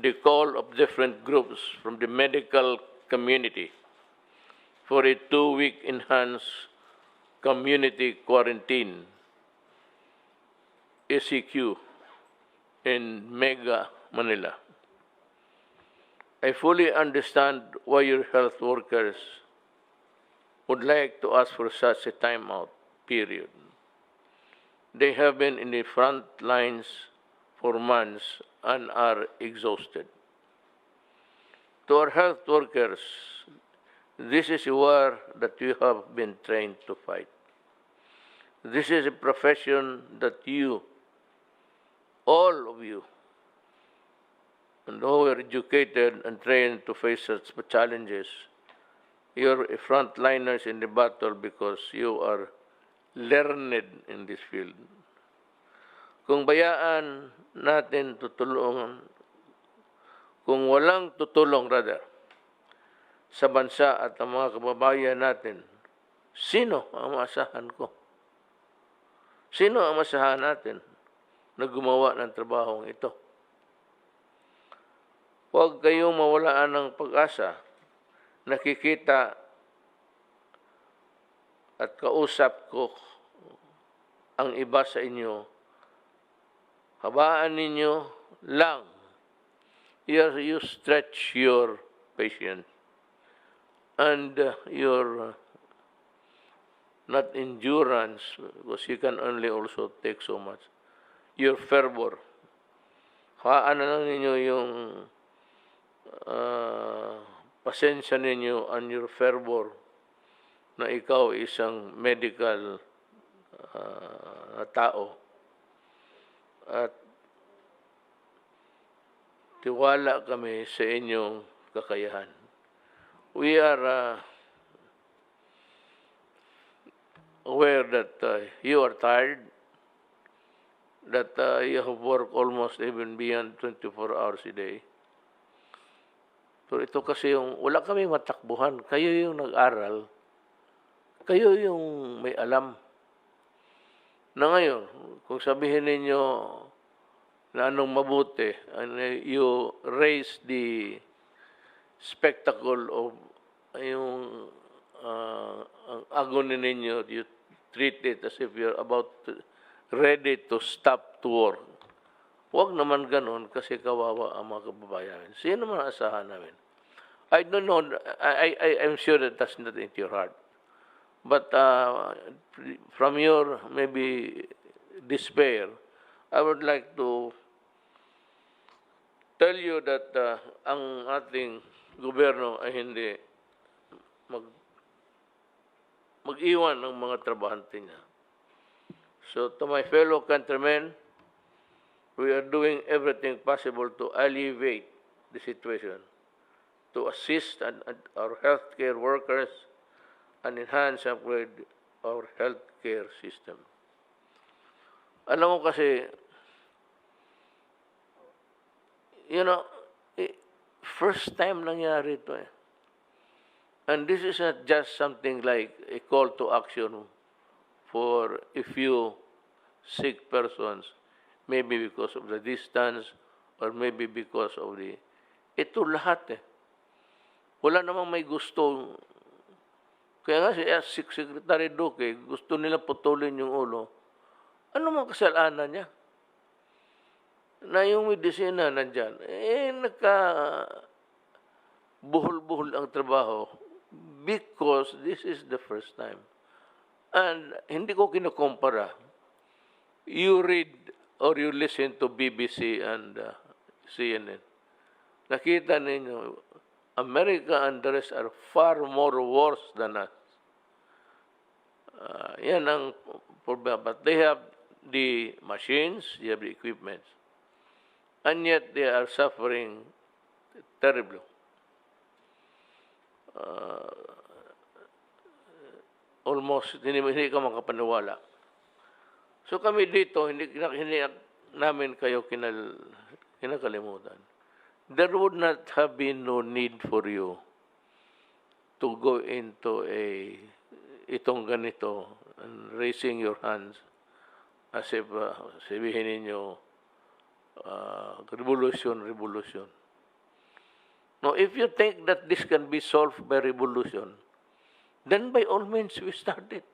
the call of different groups from the medical community for a 2-week enhanced community quarantine, ACQ, in Mega, Manila. I fully understand why your health workers would like to ask for such a timeout period. They have been in the front lines for months and are exhausted. To our health workers, this is a war that you have been trained to fight. This is a profession that you, all of you, and who are educated and trained to face such challenges, you're frontliners in the battle because you are learned in this field. Kung bayaan natin tutulungan, kung walang tutulong rather, sa bansa at ang mga kababayan natin, sino ang maasahan ko? Sino ang maasahan natin na gumawa ng trabahong ito? Huwag kayong mawalaan ng pag-asa. Nakikita at kausap ko ang iba sa inyo. Habaan ninyo lang. You stretch your patience and your not endurance, because you can only also take so much. Your fervor. Haan na lang ninyo yung pasensya ninyo and your fervor na ikaw isang medical tao. At tiwala kami sa inyong kakayahan. We are aware that you are tired, that you have worked almost even beyond 24 hours a day. Pero ito kasi yung, wala kami matakbuhan. Kayo yung nag-aral. Kayo yung may alam. Na ngayon, kung sabihin ninyo na anong mabuti, and you raise the spectacle of yung ang agony ninyo, you treat it as if you're about ready to stop to work. Huwag naman ganun kasi kawawa ang mga kababayan. Sino man asahan namin? I don't know, I'm sure that that's not into your heart. But from your maybe despair, I would like to tell you that ang ating gobyerno ay hindi mag-iwan ng mga trabahante niya. So to my fellow countrymen, we are doing everything possible to alleviate the situation, to assist our healthcare workers and enhance and upgrade our healthcare system. Alam mo kasi, you know, first time nangyari ito eh. And this is not just something like a call to action for a few sick persons, maybe because of the distance or maybe because of the... Ito lahat eh. Wala namang may gusto. Kaya nga si Secretary Duque, gusto nila putulin yung ulo. Ano mang kasalanan niya? Na yung medisina nandyan, buhol-buhol ang trabaho because this is the first time. And hindi ko kinukumpara. You read or you listen to BBC and CNN. Nakita ninyo, America and the rest are far more worse than us. Yan ang problema. But they have the machines, they have the equipment. And yet they are suffering terribly. Almost hindi ka makapaniwala. So kami dito, hindi namin kayo kinakalimutan. There would not have been no need for you to go into itong ganito and raising your hands as if sabihin ninyo revolution. Now, if you think that this can be solved by revolution, then by all means we start it.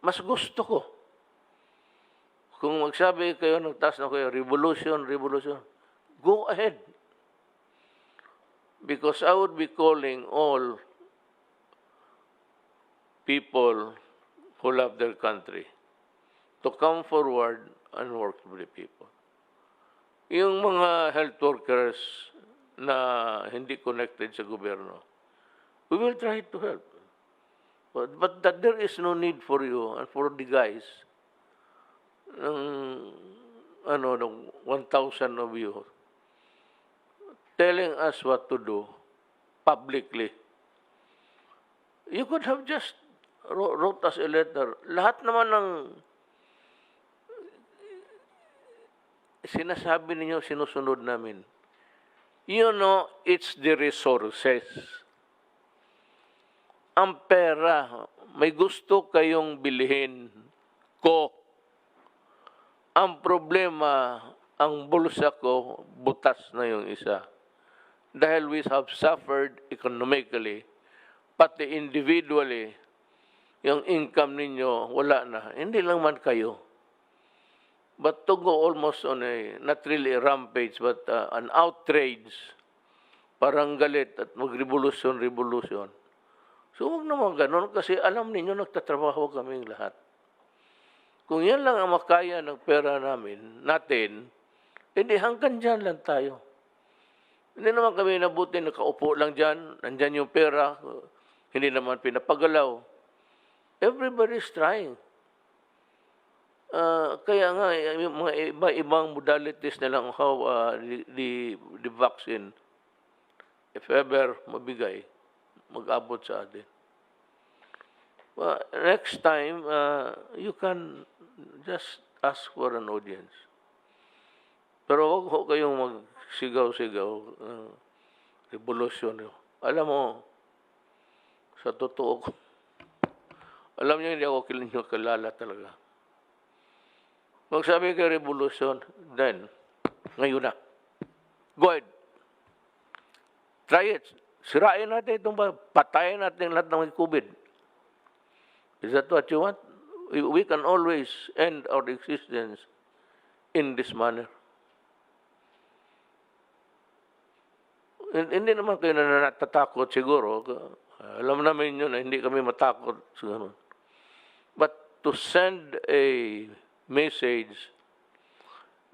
Mas gusto ko. Kung magsabi kayo, nagtaas na kayo, revolution, go ahead. Because I would be calling all people who love their country to come forward and work with the people. Yung mga health workers na hindi connected sa gobyerno, we will try to help. But that there is no need for you and for the guys, ng 1,000 of you, telling us what to do publicly. You could have just wrote us a letter. Lahat naman ng sinasabi ninyo, sinusunod namin. You know, it's the resources. Ang pera, may gusto kayong bilhin ko. Ang problema, ang bulsa ko, butas na yung isa. Dahil we have suffered economically, pati individually, yung income ninyo, wala na. Hindi lang man kayo. But to go almost on not really a rampage, but an outrage, parang galit at mag-revolution. So huwag naman ganun kasi alam ninyo nagtatrabaho kaming lahat. Kung yan lang ang makaya ng pera natin, hindi hanggang dyan lang tayo. Hindi naman kami nabuti, nakaupo lang dyan, nandyan yung pera, hindi naman pinapagalaw. Everybody's trying. Kaya nga, yung mga iba-ibang modalities na lang how the vaccine, if ever mabigay, mag-abot sa atin. Next time, you can just ask for an audience. Pero huwag ho kayong magsigaw-sigaw, revolution. Alam mo, sa totoo ko, alam niyo hindi ako kilala talaga. Magsabi kayo revolution, then, ngayon na. Go ahead. Try it. Sirain natin itong patayin natin lahat ng COVID. Is that what you want? We can always end our existence in this manner. Hindi naman kayo na natatakot siguro. Alam namin yun na hindi kami matakot. Siguro. But to send a message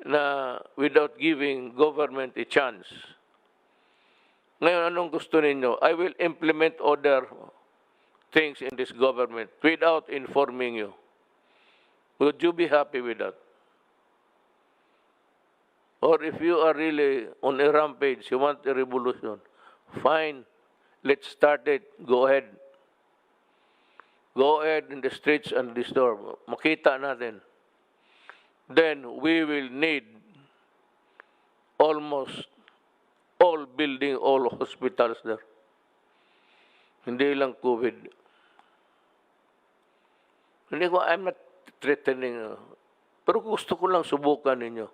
na without giving government a chance. Ngayon, anong gusto ninyo? I will implement other things in this government without informing you. Would you be happy with that? Or if you are really on a rampage, you want a revolution, fine, let's start it. Go ahead. Go ahead in the streets and the store. Makita natin. Then we will need almost all building, all hospitals there. Hindi lang COVID. Hindi ko, I'm not threatening. Pero gusto ko lang subukan ninyo.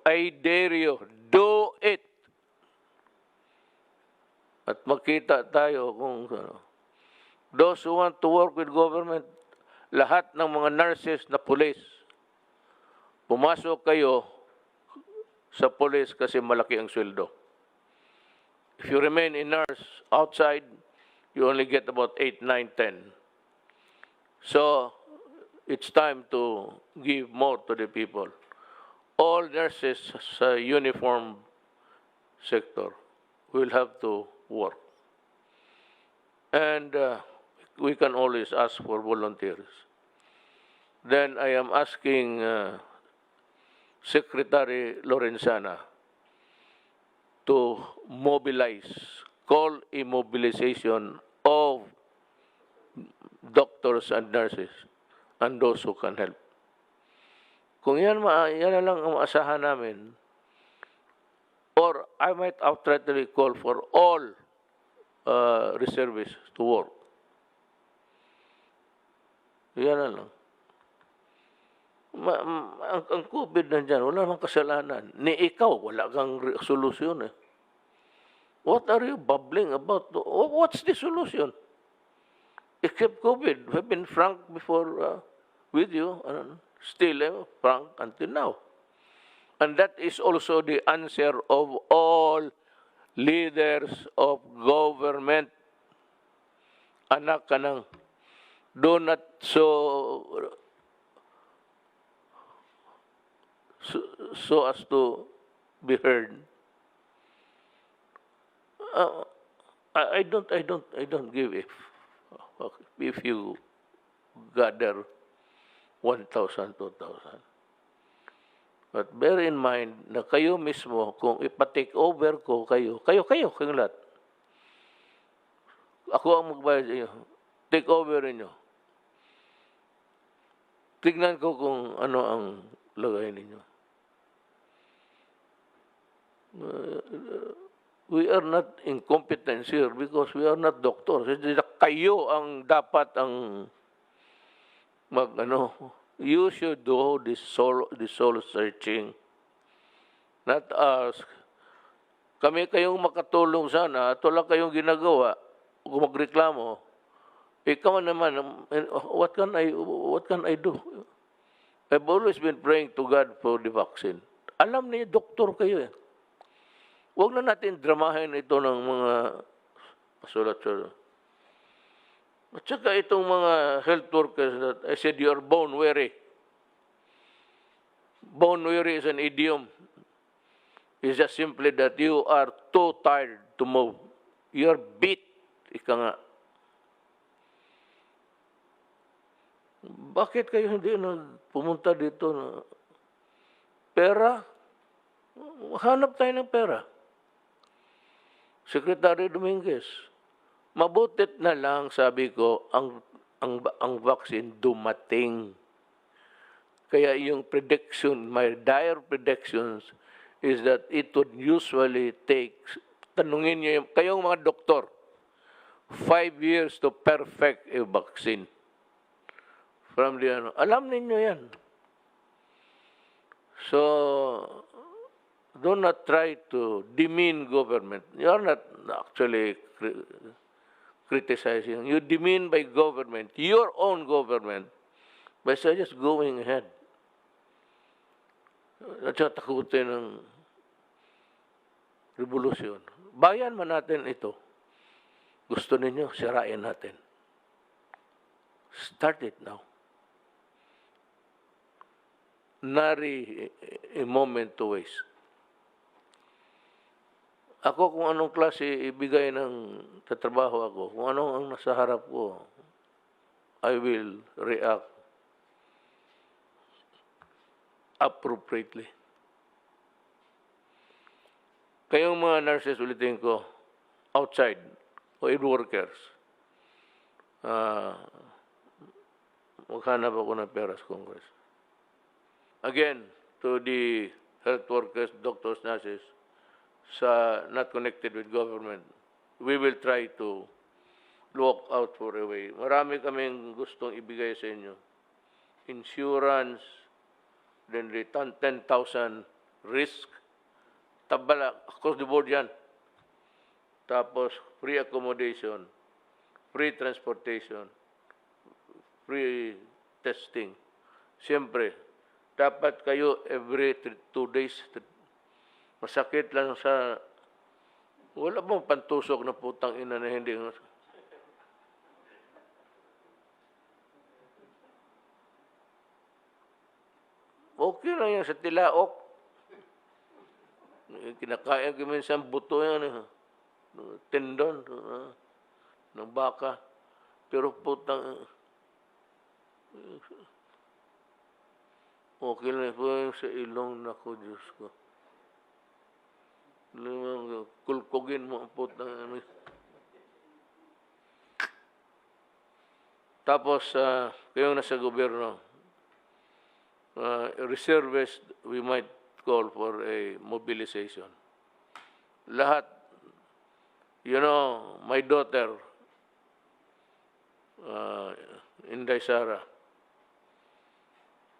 I dare you, do it. At makita tayo kung those who want to work with government, lahat ng mga nurses na police, pumasok kayo sa police kasi malaki ang sweldo. If you remain in nurse outside, you only get about 8, 9, 10. So, it's time to give more to the people. All nurses sa uniform sector will have to work. And we can always ask for volunteers. Then I am asking Secretary Lorenzana to mobilize, call a mobilization of doctors and nurses and those who can help. Kung yan na lang ang maasahan namin, or I might outrightly call for all reservists to work. Yan na lang. Ang COVID nandyan, wala namang kasalanan. Ni ikaw, wala kang solusyon eh. What are you babbling about? What's the solution? Except COVID. We've been frank before with you. Still frank until now. And that is also the answer of all leaders of government. Anak ka ng, do not so as to be heard. I don't give if you gather 1,000, 2,000. But bear in mind na kayo mismo, kung ipa-take over ko kayo kayong lahat. Ako ang magbayad sa inyo. Take over ninyo. Tignan ko kung ano ang lagay ninyo. We are not incompetent here because we are not doctors. Kayo ang dapat ang you should do this soul searching, not us. Kami kayong makatulong sana, ito lang kayong ginagawa, kung magreklamo, ikaw naman, what can I do? I've always been praying to God for the vaccine. Alam niyo, doktor kayo eh. Huwag na natin dramahin ito ng mga pasulat-sulat. At saka itong mga health workers that I said you are bone weary. Bone weary is an idiom. It's just simply that you are too tired to move. You are beat. Ika nga. Bakit kayo hindi pumunta dito na pera? Hanap tayo ng pera. Secretary Dominguez, mabutit na lang, sabi ko, ang vaccine dumating. Kaya yung prediction, my dire predictions is that it would usually take, tanungin niyo, kayong mga doktor, 5 years to perfect a vaccine. From the alam ninyo yan. So, do not try to demean government. You are not actually criticizing. You demean by government, your own government, by just going ahead. At saka takutin ng revolusyon. Bayan man natin ito. Gusto ninyo, sirain natin. Start it now. Nari a moment to waste. Ako kung anong klase ibigay ng tatrabaho ako, kung anong ang nasa harap ko, I will react appropriately. Kayong mga nurses, ulitin ko, outside, o aid workers, maghanap ako ng pera sa Congress. Again, to the health workers, doctors, nurses, not connected with government, we will try to look out for a way. Marami kaming gustong ibigay sa inyo. Insurance, then return 10,000 risk, tabala, across the board yan. Tapos, free accommodation, free transportation, free testing. Siyempre, dapat kayo every 2 days, masakit lang sa, wala bang pantusok na putang ina na hindi. Okay lang yan sa tilaok. Kinakain ko minsan buto yan, tendon ng baka. Pero putang, okay lang po yung sa ilong na ko, Diyos ko. Kulkugin mo ang putang. Tapos, kayong nasa gobyerno, reservists, we might call for a mobilization. Lahat, you know, my daughter, Inday Sara,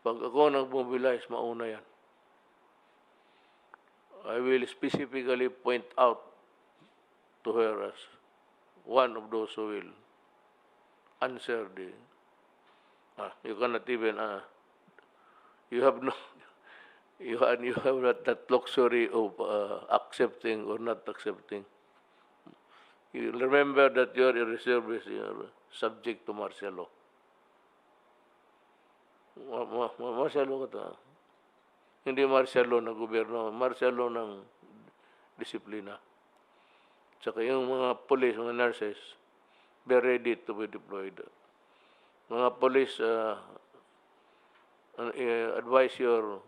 pag ako nag-mobilize, mauna yan. I will specifically point out to her as one of those who will answer the, you cannot even, you have no, you have not that luxury of accepting or not accepting. You remember that you are a reservist, you are subject to martial law. Martial law ka to. Hindi martial law ng gobyerno, martial law ng disiplina. Tsaka yung mga police, mga nurses, be ready to be deployed. Mga police, advise your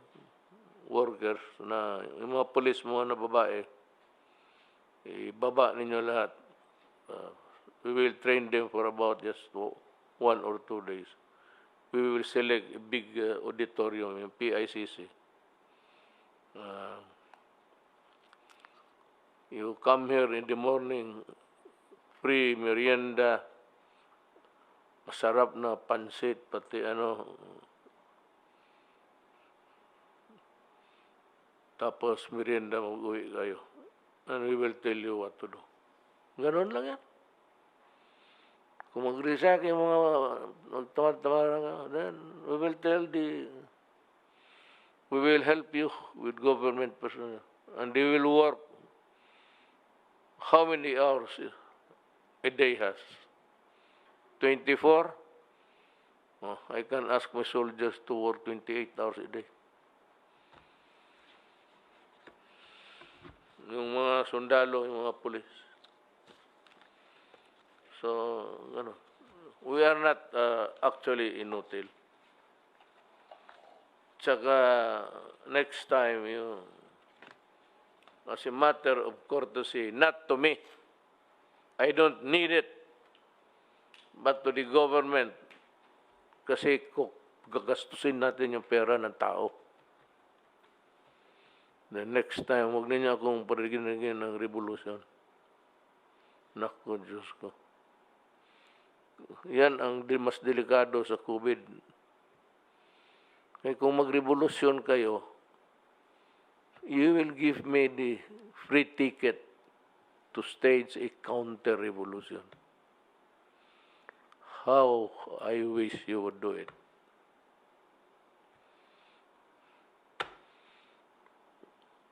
workers na yung mga police mo na babae, ibaba ninyo lahat. We will train them for about just 1 or 2 days. We will select a big auditorium, yung PICC. You come here in the morning, free merienda, masarap na pansit, pati tapos merienda, mag-uwi kayo. And we will tell you what to do. Ganon lang yan. Kung mag-resign yung mga magtamad-tamad, then we will help you with government personnel. And they will work how many hours a day has? 24? Oh, I can ask my soldiers to work 28 hours a day. Yung mga sundalo, yung mga pulis. So, we are not actually inutil. Tsaka, next time, as a matter of courtesy, not to me, I don't need it, but to the government, kasi gagastusin natin yung pera ng tao. The next time, huwag ninyo akong parigin-rigin ng revolution. Naku, Diyos ko. Yan ang mas delikado sa COVID. Kaya kung magrevolusyon kayo, you will give me the free ticket to stage a counter-revolution. How I wish you would do it.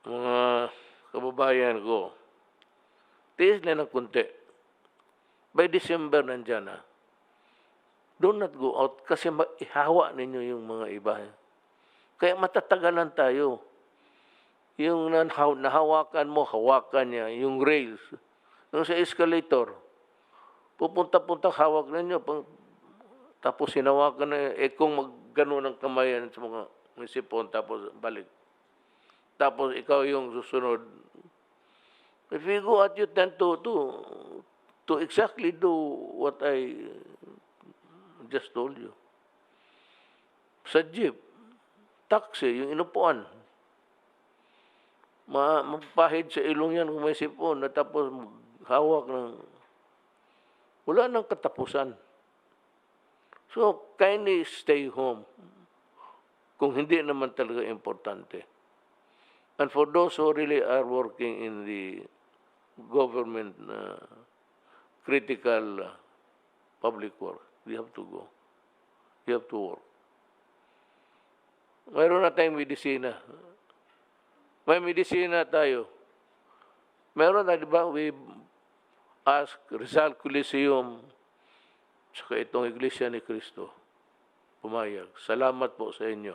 Mga kababayan ko, tiis na ng kunti. By December nandyan na. Do not go out kasi ihawa ninyo yung mga iba. Kaya matatagalan tayo. Yung nahawakan mo, hawakan niya. Yung rails. Yung sa escalator, pupunta-punta, hawak ninyo. Tapos sinawakan na, kung maggano ng kamayan sa mga sipon, tapos balik. Tapos ikaw yung susunod. If you go at you tend to exactly do what I just told you. Sa jeep, taxi, yung inupuan. magpahid sa ilong yan kung may sipon na tapos hawak ng... Wala nang katapusan. So, kindly stay home kung hindi naman talaga importante. And for those who really are working in the government critical public work, you have to go. You have to work. Mayroon na tayong medisina. May medisina tayo. Meron na, di ba, we ask Rizal Coliseum saka itong Iglesia ni Cristo pumayag. Salamat po sa inyo.